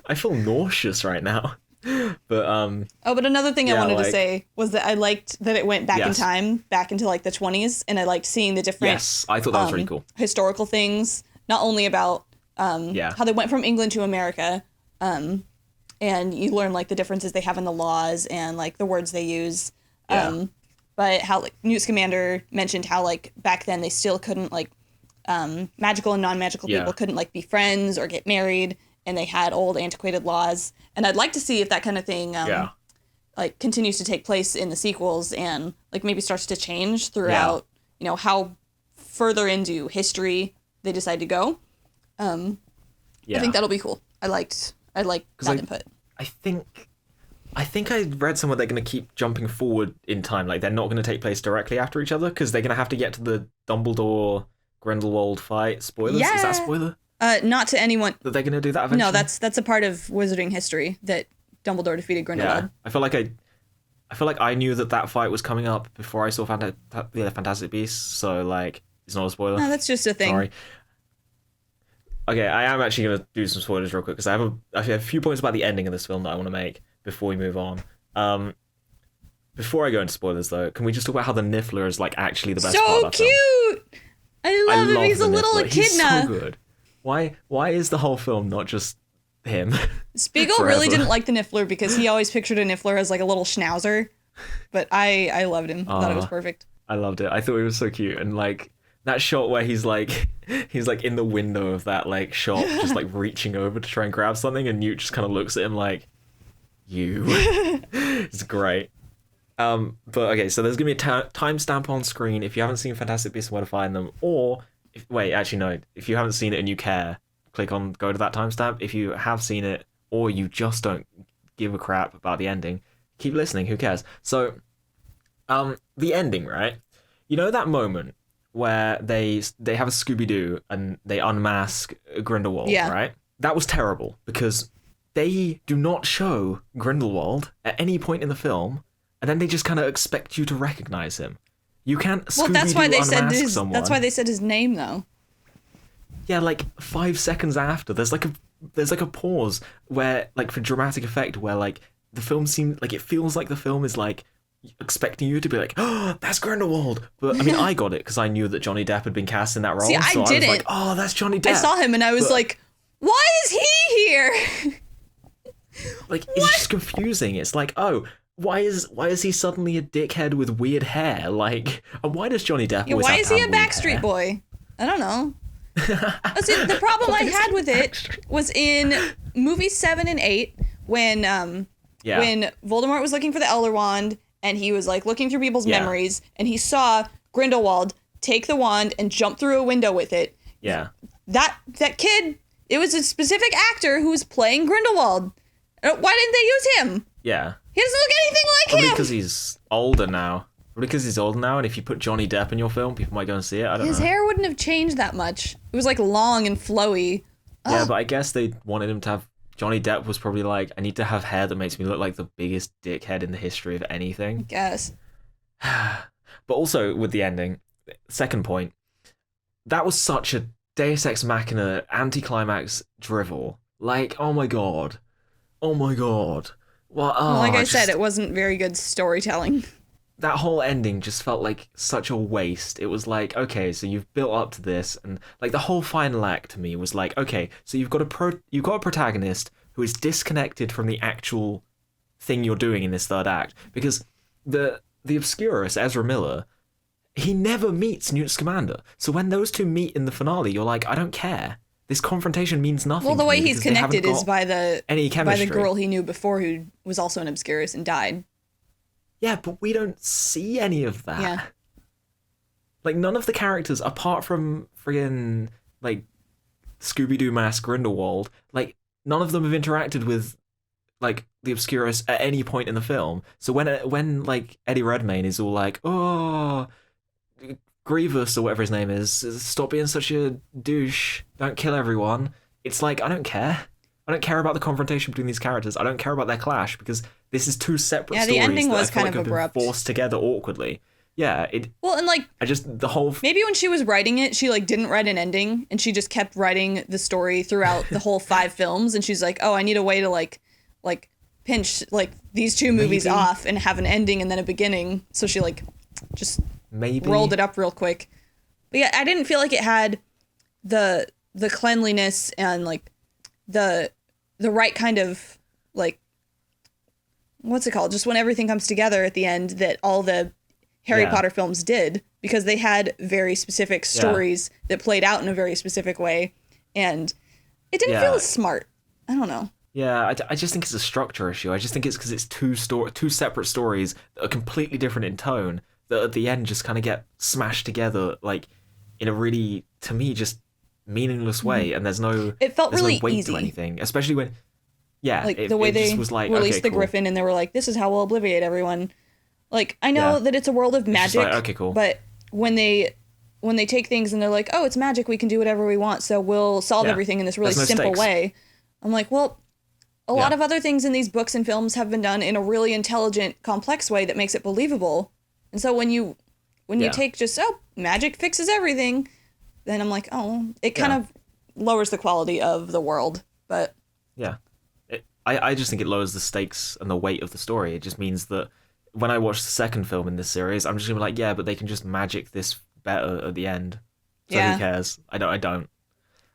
I feel nauseous right now. But but another thing I wanted to like, say was that I liked that it went back in time, back into like the 20s, and I liked seeing the different I thought that was really cool. Historical things, not only about how they went from England to America, and you learn like the differences they have in the laws and like the words they use. But how like Newt Scamander mentioned how like back then they still couldn't like magical and non-magical people couldn't like be friends or get married, and they had old antiquated laws. And I'd like to see if that kind of thing like continues to take place in the sequels and like maybe starts to change throughout, how further into history they decide to go. I think that'll be cool. I like that input. I think I read somewhere they're going to keep jumping forward in time. Like, they're not going to take place directly after each other because they're going to have to get to the Dumbledore-Grindelwald fight. Spoilers? Yeah. Is that a spoiler? Not to anyone. That they're going to do that eventually? No, that's a part of wizarding history that Dumbledore defeated Grindelwald. Yeah. I feel like I knew that fight was coming up before I saw Fantastic Beasts, so, like, it's not a spoiler. No, that's just a thing. Sorry. Okay, I am actually going to do some spoilers real quick because I have a few points about the ending of this film that I want to make before we move on. Before I go into spoilers, though, can we just talk about how the Niffler is like actually the best part of that film? So cute! I love him. He's a little Niffler. echidna. He's so good. Why is the whole film not just him? Spiegel really didn't like the Niffler because he always pictured a Niffler as like a little schnauzer. But I loved him. I thought it was perfect. I loved it. I thought it was so cute. And like that shot where he's like in the window of that like shop, just like reaching over to try and grab something, and Newt just kind of looks at him like, you. It's great. But okay, so there's gonna be a timestamp on screen if you haven't seen Fantastic Beasts and Where to Find Them, or if you haven't seen it and you care, go to that timestamp. If you have seen it or you just don't give a crap about the ending, keep listening. Who cares? So, the ending, right? You know that moment where they have a Scooby-Doo and they unmask Grindelwald, right? That was terrible because they do not show Grindelwald at any point in the film, and then they just kind of expect you to recognize him. You can't Well, Scooby-Doo that's why they said unmask someone. that's why they said his name though. Yeah, like 5 seconds after, there's like a pause where, like, for dramatic effect, where like the film seems like, it feels like the film is like expecting you to be like, oh, that's Grindelwald. But I mean, I got it because I knew that Johnny Depp had been cast in that role. See, I so didn't. I was like, oh, that's Johnny Depp. I saw him and I was like, why is he here? Like, it's just confusing. It's like, oh, why is he suddenly a dickhead with weird hair? Like, and why does Johnny Depp always why have is to he a have weird Backstreet hair? Boy? I don't know. See, the problem I had with it was in movies 7 and 8 when Voldemort was looking for the Elder Wand and he was like looking through people's memories and he saw Grindelwald take the wand and jump through a window with it. Yeah. That kid, it was a specific actor who was playing Grindelwald. Why didn't they use him? Yeah. He doesn't look anything like Probably him. because he's older now. And if you put Johnny Depp in your film, people might go and see it. I don't know. His hair wouldn't have changed that much. It was like long and flowy. Yeah, but I guess they wanted him to have... Johnny Depp was probably like, I need to have hair that makes me look like the biggest dickhead in the history of anything. Guess. But also, with the ending, second point, that was such a Deus Ex Machina anticlimax drivel. Like, oh my god. Well, Like I said, it wasn't very good storytelling. That whole ending just felt like such a waste. It was like, okay, so you've built up to this, and like the whole final act to me was like, okay, so you've got a protagonist who is disconnected from the actual thing you're doing in this third act, because the Obscurus, Ezra Miller, he never meets Newt Scamander. So when those two meet in the finale, you're like, I don't care. This confrontation means nothing. Well, the way to me he's because they connected haven't is got any chemistry. by the girl he knew before who was also an Obscurus and died. Yeah, but we don't see any of that. Yeah. Like, none of the characters, apart from friggin', like, Scooby-Doo Mask Grindelwald, like, none of them have interacted with, like, the Obscurus at any point in the film. So when like, Eddie Redmayne is all like, oh, Grievous, or whatever his name is, stop being such a douche, don't kill everyone, it's like, I don't care. I don't care about the confrontation between these characters. I don't care about their clash, because this is two separate stories. Yeah, the ending was that I feel kind like of have been abrupt. forced together awkwardly. Yeah, Well, and like, the whole... maybe when she was writing it, she like didn't write an ending, and she just kept writing the story throughout the whole 5 films, and she's like, oh, I need a way to like pinch like these 2 movies Maybe. off and have an ending and then a beginning. So she like just rolled it up real quick. But yeah, I didn't feel like it had the cleanliness and like the right kind of like, what's it called? Just when everything comes together at the end that all the Harry Potter films did, because they had very specific stories that played out in a very specific way, and it didn't feel as smart. I don't know. Yeah, I just think it's a structure issue. I just think it's because it's two separate stories that are completely different in tone, that at the end just kind of get smashed together, like, in a really, to me, just meaningless way, and there's no... It felt there's really no weight easy. to anything, especially when... Yeah, Like the way it they just was like, released okay, the cool. Griffin, and they were like, "This is how we'll obliviate everyone." Like, I know Yeah. that it's a world of just magic, like, okay, cool. but when they take things and they're like, "Oh, it's magic, we can do whatever we want, so we'll solve Yeah. everything in this really There's no simple stakes. way," I'm like, well, a lot Yeah. of other things in these books and films have been done in a really intelligent, complex way that makes it believable. And so when you Yeah. take just, oh, magic fixes everything, then I'm like, oh, it kind of lowers the quality of the world. But Yeah. I just think it lowers the stakes and the weight of the story. It just means that when I watch the second film in this series, I'm just gonna be like, yeah, but they can just magic this better at the end. So Yeah. who cares? I don't.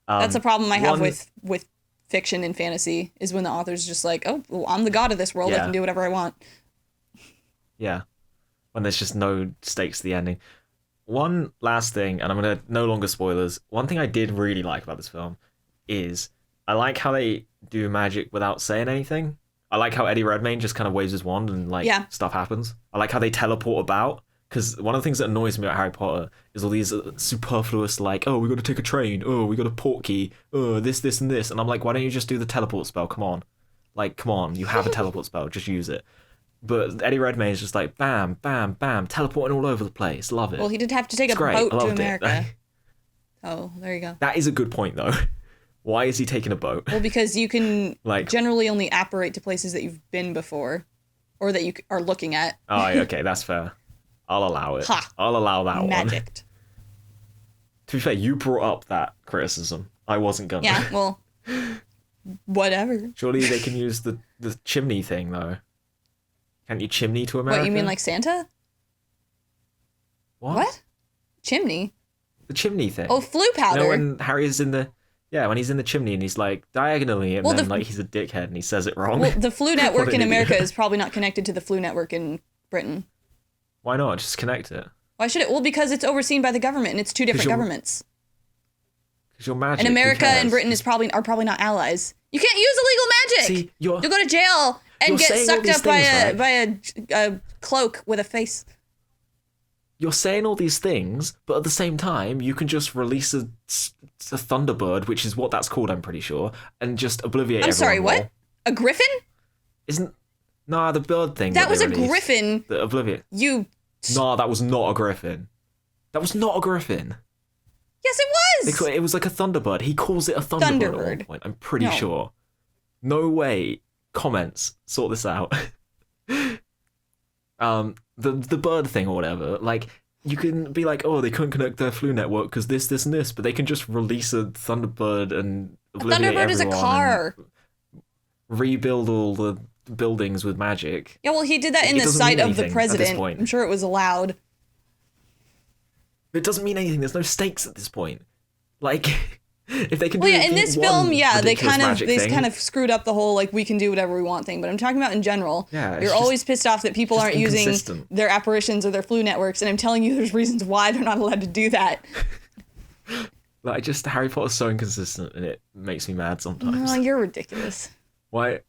that's a problem I have one- with fiction and fantasy, is when the author's just like, oh, well, I'm the god of this world, I Yeah. can do whatever I want. Yeah. When there's just no stakes to the ending. One last thing, and I'm gonna no longer spoilers. One thing I did really like about this film is I like how they do magic without saying anything. I like how Eddie Redmayne just kind of waves his wand and like stuff happens. I like how they teleport about, because one of the things that annoys me about Harry Potter is all these superfluous, like, oh, we got to take a train, oh, we got a portkey, oh, this, and this, and I'm like, why don't you just do the teleport spell? Come on, you have a teleport spell, just use it. But Eddie Redmayne is just like, bam, bam, bam, teleporting all over the place. Love it. Well, he did have to take It's a great. boat I to loved it. America. Oh, there you go. That is a good point, though. Why is he taking a boat? Well, because you can Like- generally only apparate to places that you've been before, or that you are looking at. Oh, okay, that's fair. I'll allow it. Ha! I'll allow that one. Magicked. To be fair, you brought up that criticism. I wasn't gonna. Yeah, well, whatever. Surely they can use the chimney thing, though. Can't you chimney to America? What, you mean like Santa? What? Chimney? The chimney thing. Oh, flu powder. You know when Harry's in the... Yeah, when he's in the chimney and he's like, diagonally, and then like he's a dickhead and he says it wrong. Well, the flu network in America is probably not connected to the flu network in Britain. Why not? Just connect it. Why should it? Well, because it's overseen by the government and it's two different governments. Because you're magic. And America and Britain are probably not allies. You can't use illegal magic. See, you'll go to jail and get sucked up by a cloak with a face. You're saying all these things, but at the same time, you can just release a Thunderbird, which is what that's called, I'm pretty sure, and just obliviate everyone. I'm sorry, what? More. A griffin? Nah, the bird thing. That was a griffin. The obliviate. Nah, that was not a griffin. That was not a griffin. Yes, it was. It was like a Thunderbird. He calls it a Thunderbird at one point. I'm pretty sure. No way. Comments. Sort this out. The bird thing or whatever. Like, you can be like, oh, they couldn't connect their flu network because this, and this, but they can just release a Thunderbird and obliviate Thunderbird is a car. Rebuild all the buildings with magic. Yeah, well, he did that in the sight of the president. I'm sure it was allowed. It doesn't mean anything. There's no stakes at this point. Like, if they can do in this film, they kind of screwed up the whole, like, we can do whatever we want thing. But I'm talking about in general. Yeah, you're always pissed off that people aren't using their apparitions or their flu networks, and I'm telling you there's reasons why they're not allowed to do that. Like, Harry Potter's so inconsistent, and it makes me mad sometimes. Oh, you're ridiculous. Why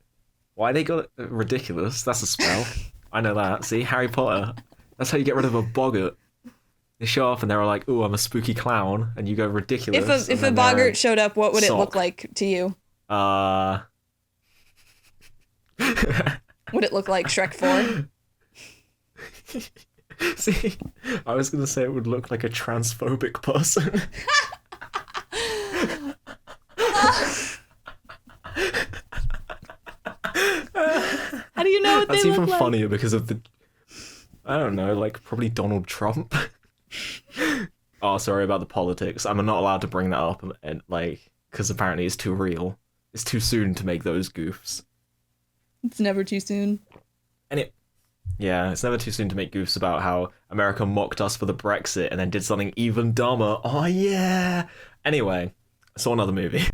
they got ridiculous? That's a spell. I know that. See, Harry Potter. That's how you get rid of a boggart. They show up and they're like, "Ooh, I'm a spooky clown," and you go ridiculous. If a boggart showed up, what would it look like to you? Would it look like Shrek 4? See, I was gonna say it would look like a transphobic person. How do you know what That's they look even like? funnier because of the... I don't know, like, probably Donald Trump. Oh, sorry about the politics. I'm not allowed to bring that up, and like, because apparently it's too real. It's too soon to make those goofs. It's never too soon. Yeah, it's never too soon to make goofs about how America mocked us for the Brexit and then did something even dumber. Oh, yeah! Anyway, I saw another movie.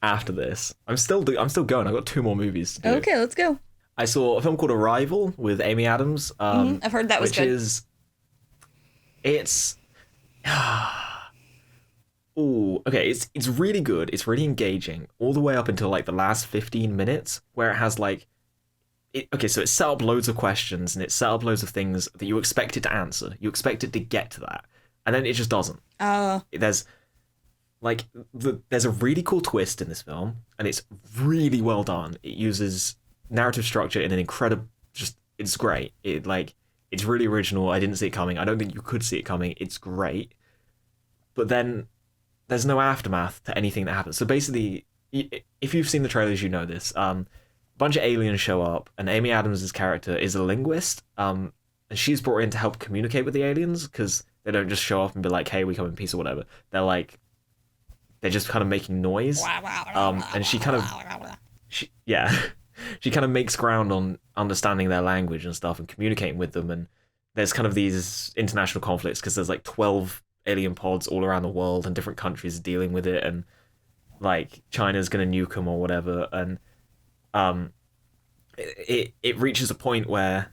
After this. I'm still going. I've got 2 more movies to do. Okay, let's go. I saw a film called Arrival with Amy Adams. I've heard that was good. It's it's really good. It's really engaging all the way up until like the last 15 minutes where it has like so it set up loads of questions and it set up loads of things that you expect it to answer. You expect it to get to that. And then it just doesn't. There's a really cool twist in this film and it's really well done. It uses narrative structure in an incredible, it's great. It's really original. I didn't see it coming. I don't think you could see it coming. It's great. But then there's no aftermath to anything that happens. So basically, if you've seen the trailers, you know this. A bunch of aliens show up, and Amy Adams' character is a linguist, and she's brought in to help communicate with the aliens, because they don't just show up and be like, hey, we come in peace or whatever. They're just kind of making noise. And she kind of... She kind of makes ground on understanding their language and stuff and communicating with them. And there's kind of these international conflicts because there's like 12 alien pods all around the world and different countries dealing with it. And like China's going to nuke them or whatever. And it reaches a point where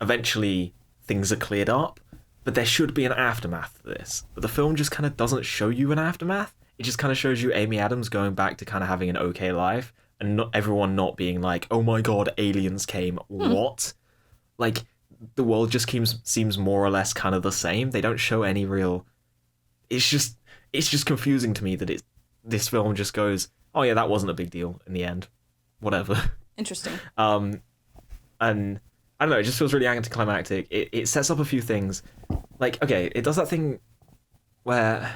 eventually things are cleared up, but there should be an aftermath to this. But the film just kind of doesn't show you an aftermath. It just kind of shows you Amy Adams going back to kind of having an okay life. And not everyone not being like, oh my god, aliens came. What? Like, the world just seems more or less kind of the same. They don't show any real... It's just confusing to me that this film just goes, oh yeah, that wasn't a big deal in the end. Whatever. Interesting. And I don't know, it just feels really anticlimactic. It sets up a few things. Like, okay, it does that thing where...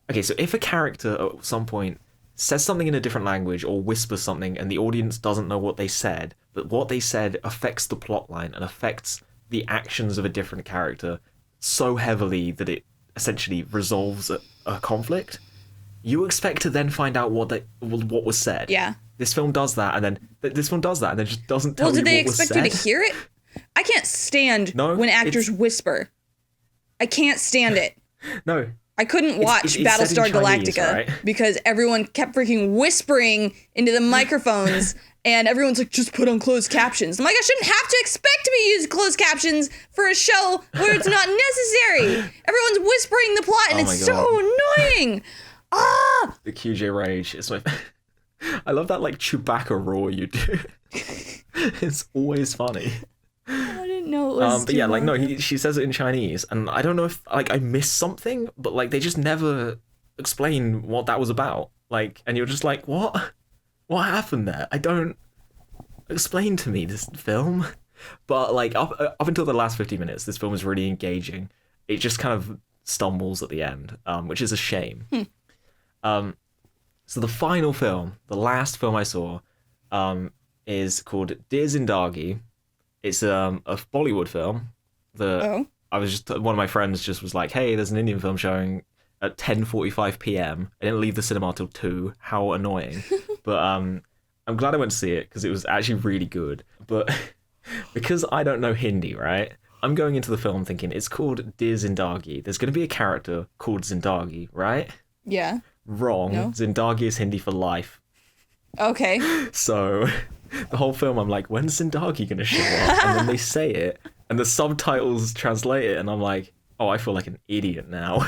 Okay, so if a character at some point says something in a different language or whispers something and the audience doesn't know what they said, but what they said affects the plot line and affects the actions of a different character so heavily that it essentially resolves a conflict, you expect to then find out what was said. Yeah. This film does that, and then this film does that, and then just doesn't tell you what was said. Well, did they expect you to hear it? I can't stand when actors whisper. I can't stand it. No. I couldn't watch Battlestar Galactica right? because everyone kept freaking whispering into the microphones, and everyone's like, just put on closed captions. I'm like, I shouldn't have to expect to be using closed captions for a show where it's not necessary. Everyone's whispering the plot, and it's so annoying. Ah! The QJ rage is my... I love that, like, Chewbacca roar you do. It's always funny. I didn't know it was but yeah, like, no, she says it in Chinese, and I don't know if, like, I missed something, but, like, they just never explain what that was about. Like, and you're just like, what? What happened there? I don't... Explain to me this film. But, like, up until the last 50 minutes, this film is really engaging. It just kind of stumbles at the end, which is a shame. So the final film, the last film I saw, is called Dear Zindagi. It's a Bollywood film. I was just, one of my friends just was like, hey, there's an Indian film showing at 10:45 p.m. I didn't leave the cinema till 2. How annoying. But I'm glad I went to see it because it was actually really good. But because I don't know Hindi, right? I'm going into the film thinking it's called Dear Zindagi. There's going to be a character called Zindagi, right? Yeah. Wrong. No? Zindagi is Hindi for life. Okay. So the whole film, I'm like, when's Zindagi going to show up? And then they say it, and the subtitles translate it, and I'm like, oh, I feel like an idiot now.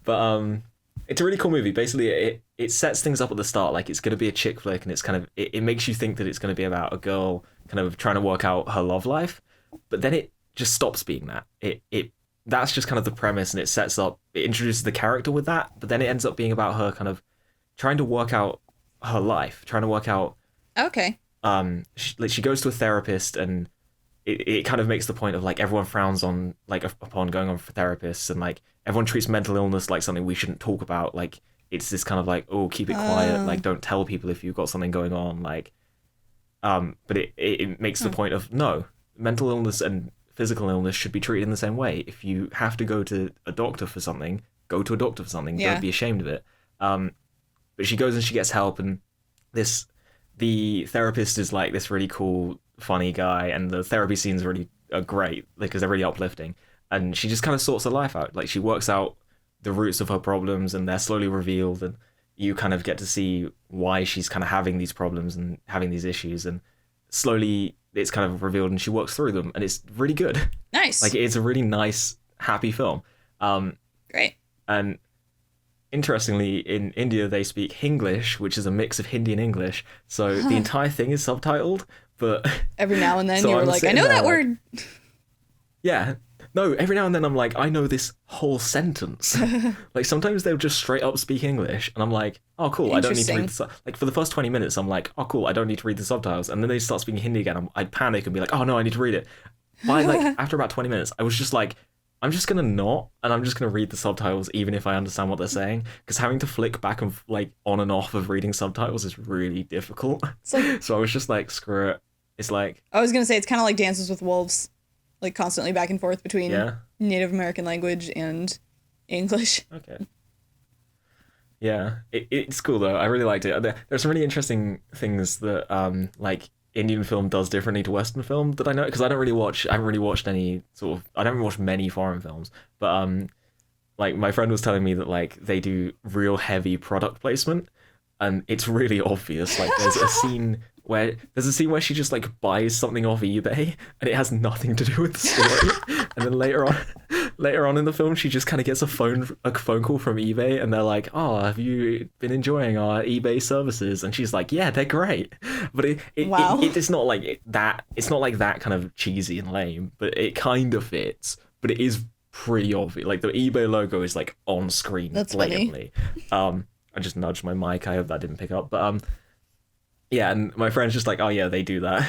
But it's a really cool movie. Basically, it sets things up at the start like it's going to be a chick flick, and it's kind of it makes you think that it's going to be about a girl kind of trying to work out her love life, but then it just stops being that. It that's just kind of the premise, and it introduces the character with that, but then it ends up being about her kind of trying to work out her life, trying to work out. Okay. She goes to a therapist, and it kind of makes the point of like everyone frowns on like upon going on for therapists, and like everyone treats mental illness like something we shouldn't talk about. Like it's this kind of like, oh, keep it quiet, like don't tell people if you've got something going on, like. But it makes the point of no, mental illness and physical illness should be treated in the same way. If you have to go to a doctor for something, go to a doctor for something. Yeah. Don't be ashamed of it. But she goes and she gets help, and the therapist is like this really cool, funny guy, and the therapy scenes are great because they're really uplifting. And she just kind of sorts her life out. Like she works out the roots of her problems, and they're slowly revealed, and you kind of get to see why she's kind of having these problems and having these issues, and slowly it's kind of revealed, and she works through them, and it's really good. Nice. Like it's a really nice, happy film. Great. And interestingly, in India they speak Hinglish, which is a mix of Hindi and English, so the entire thing is subtitled. But every now and then so you were like, I know that word. Yeah. No, every now and then I'm like, I know this whole sentence. Like sometimes they'll just straight up speak English, and I'm like, oh cool, I don't need to read like for the first 20 minutes I'm like, oh cool, I don't need to read the subtitles, and then they start speaking Hindi again. I'd panic and be like, oh no, I need to read it. But like after about 20 minutes I was just like, I'm just gonna not, and I'm just gonna read the subtitles even if I understand what they're saying, because having to flick back and like on and off of reading subtitles is really difficult. Like, so I was just like, screw it. It's like, I was gonna say it's kind of like Dances with Wolves, like constantly back and forth between Native American language and English. Okay. Yeah, it's cool though. I really liked it. There's some really interesting things that like Indian film does differently to Western film that I know, because I haven't really watched any sort of, I don't watch many foreign films, but like my friend was telling me that like they do real heavy product placement, and it's really obvious. Like there's a scene where she just like buys something off eBay, and it has nothing to do with the story. And then later on in the film, she just kind of gets a phone call from eBay, and they're like, "Oh, have you been enjoying our eBay services?" And she's like, "Yeah, they're great." But it's not like that. It's not like that kind of cheesy and lame, but it kind of fits. But it is pretty obvious. Like the eBay logo is like on screen. That's blatantly. Funny. I just nudged my mic. I hope that didn't pick up. But yeah, and my friend's just like, oh yeah, they do that.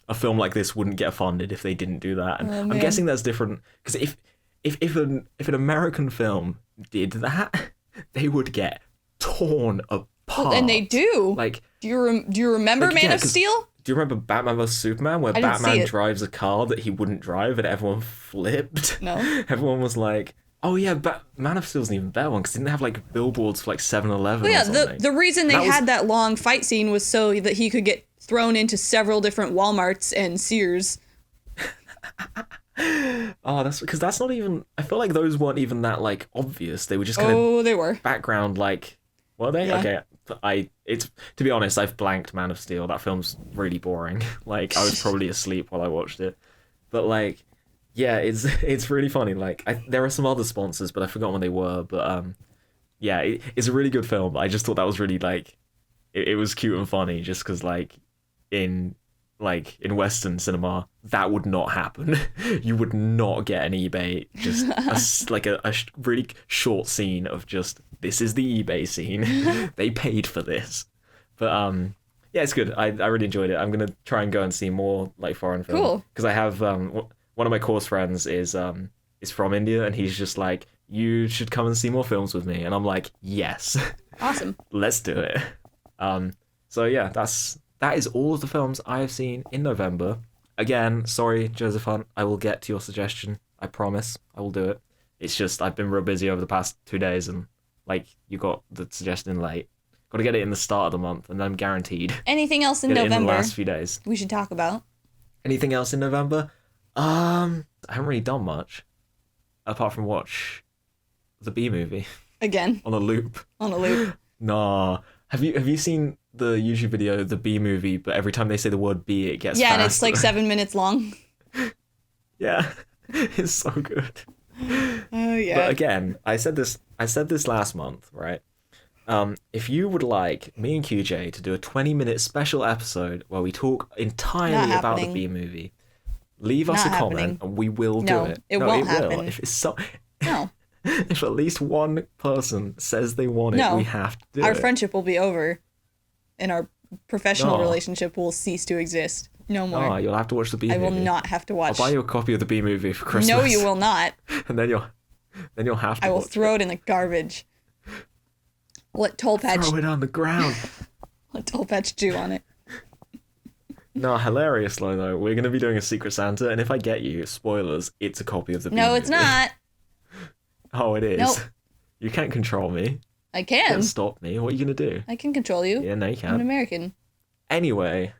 A film like this wouldn't get funded if they didn't do that. And I'm guessing that's different, because if an American film did that, they would get torn apart. Well, and they do. Like, do you remember Man of Steel? Do you remember Batman vs Superman, where I didn't see Batman it. drives a car that he wouldn't drive, and everyone flipped? No. Everyone was like, "Oh yeah, Man of Steel's an even better one because didn't they have like billboards for like 7-Eleven Well, or yeah, something?" the reason they That was- had that long fight scene was so that he could get thrown into several different Walmarts and Sears. Oh, that's because that's not even. I feel like those weren't even that like obvious. They were just kind of Oh, they were. background, like, were they? Yeah. Okay, it's to be honest, I've blanked Man of Steel. That film's really boring. Like, I was probably asleep while I watched it, but like, yeah, it's really funny. Like, there are some other sponsors, but I forgot when they were. But yeah, it's a really good film. I just thought that was really like, it was cute and funny, just because in in Western cinema, that would not happen. You would not get an eBay, just a really short scene of just, this is the eBay scene. They paid for this. But yeah, it's good. I really enjoyed it. I'm gonna try and go and see more like foreign films. Cool. Because I have one of my course friends is from India, and he's just like, you should come and see more films with me. And I'm like, yes. Awesome. Let's do it. So yeah, that is all of the films I have seen in November. Again, sorry, Joseph Hunt, I will get to your suggestion. I promise, I will do it. It's just I've been real busy over the past 2 days, and like, you got the suggestion in late. Got to get it in the start of the month, and then I'm guaranteed. Anything else in Get it in the November last few days. we should talk about? Anything else in November? I haven't really done much, apart from watch the B movie Again, on a loop. on a loop. Nah. Have you seen the YouTube video, the B movie, but every time they say the word B, it gets Yeah, faster? and it's like 7 minutes long. Yeah, it's so good. Oh, yeah. But again, I said this last month, right? If you would like me and QJ to do a 20-minute special episode where we talk entirely Not about the happening. B movie, leave us Not a comment happening. and we will No, do it. it won't will. happen. If it's so, No. if at least one person says they want it, No. we have to do Our it. friendship will be over, and our professional No. relationship will cease to exist. No more. Oh, you'll have to watch the B I movie. will not have to I'll watch. buy you a copy of the B movie for Christmas. No, you will not. And then you'll have to. I will watch throw it in the garbage. Let Toll Patch Throw it on the ground. chew on it. No, hilarious though. We're gonna be doing a Secret Santa, and if I get you spoilers, it's a copy of the B No, movie. it's not. Oh, it is. Nope. You can't control me. I You can. can't stop me. What are you gonna do? I can control you. Yeah, no, you I'm an can't. American. Anyway,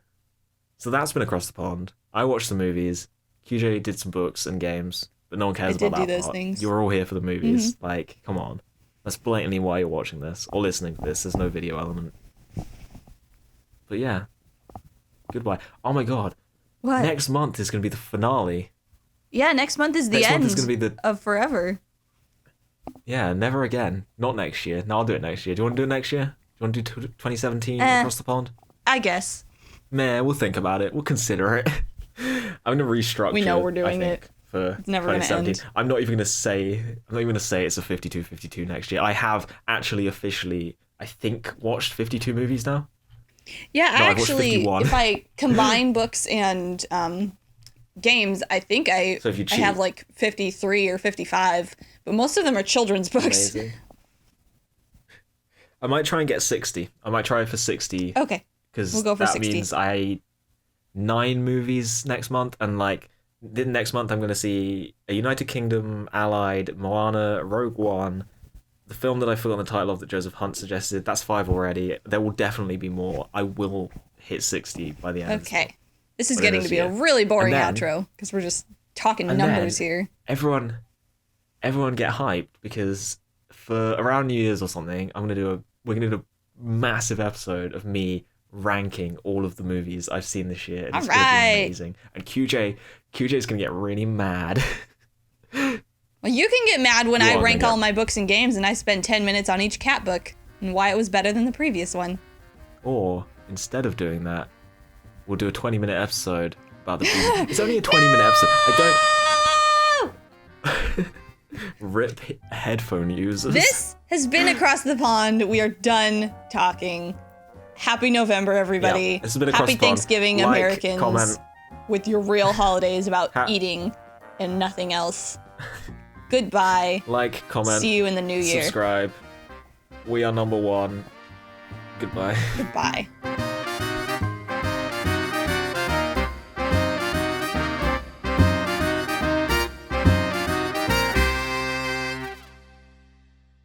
so that's been across the pond. I watched the movies. QJ did some books and games, but no one cares I did about that do those part. things. You're all here for the movies. Like, come on. That's blatantly why you're watching this or listening to this. There's no video element. But yeah. Goodbye. Oh my god. What? Next month is going to be the finale. Yeah, next month is the Next end month is going to be the... of Forever. Yeah, never again. Not next year. No, I'll do it next year. Do you want to do it next year? Do you want to do 2017 across the pond? I guess. Meh, we'll think about it. We'll consider it. I'm gonna restructure. We know we're doing I think, it. For It's never gonna 2017. end. I'm not even gonna say it's a 52-52 next year. I have actually officially, I think, watched 52 movies now. Yeah, No, I've watched actually, 51. if I combine books and games, I think So if you I cheat. have like 53 or 55, but most of them are children's books. Amazing. I might try and get 60. I might try for 60 Okay. because We'll go for that 60. means 9 movies next month, and like next month I'm gonna see a United Kingdom, Allied, Moana, Rogue One, the film that I forgot the title of that Joseph Hunt suggested. That's 5 already. There will definitely be more. I will hit 60 by the end. Okay. This is What it getting is, to be yeah. a really boring And then- outro because we're just talking and numbers then- here. Everyone get hyped because for around New Year's or something, we're gonna do a massive episode of me ranking all of the movies I've seen this year. And it's gonna Alright. be amazing. And QJ's gonna get really mad. Well, you can get mad when You I are rank gonna all get- my books and games and I spend 10 minutes on each cat book and why it was better than the previous one. Or instead of doing that, we'll do a 20-minute episode about the movie. It's only a 20-minute episode. I don't rip headphone users. This has been Across the Pond. We are done talking. Happy November, everybody. Yeah, this has been Across Happy the Pond. Thanksgiving, Like, Americans. comment. With your real holidays about eating and nothing else. Goodbye. Like, comment, See you in the new year. subscribe. We are number 1. Goodbye. Goodbye.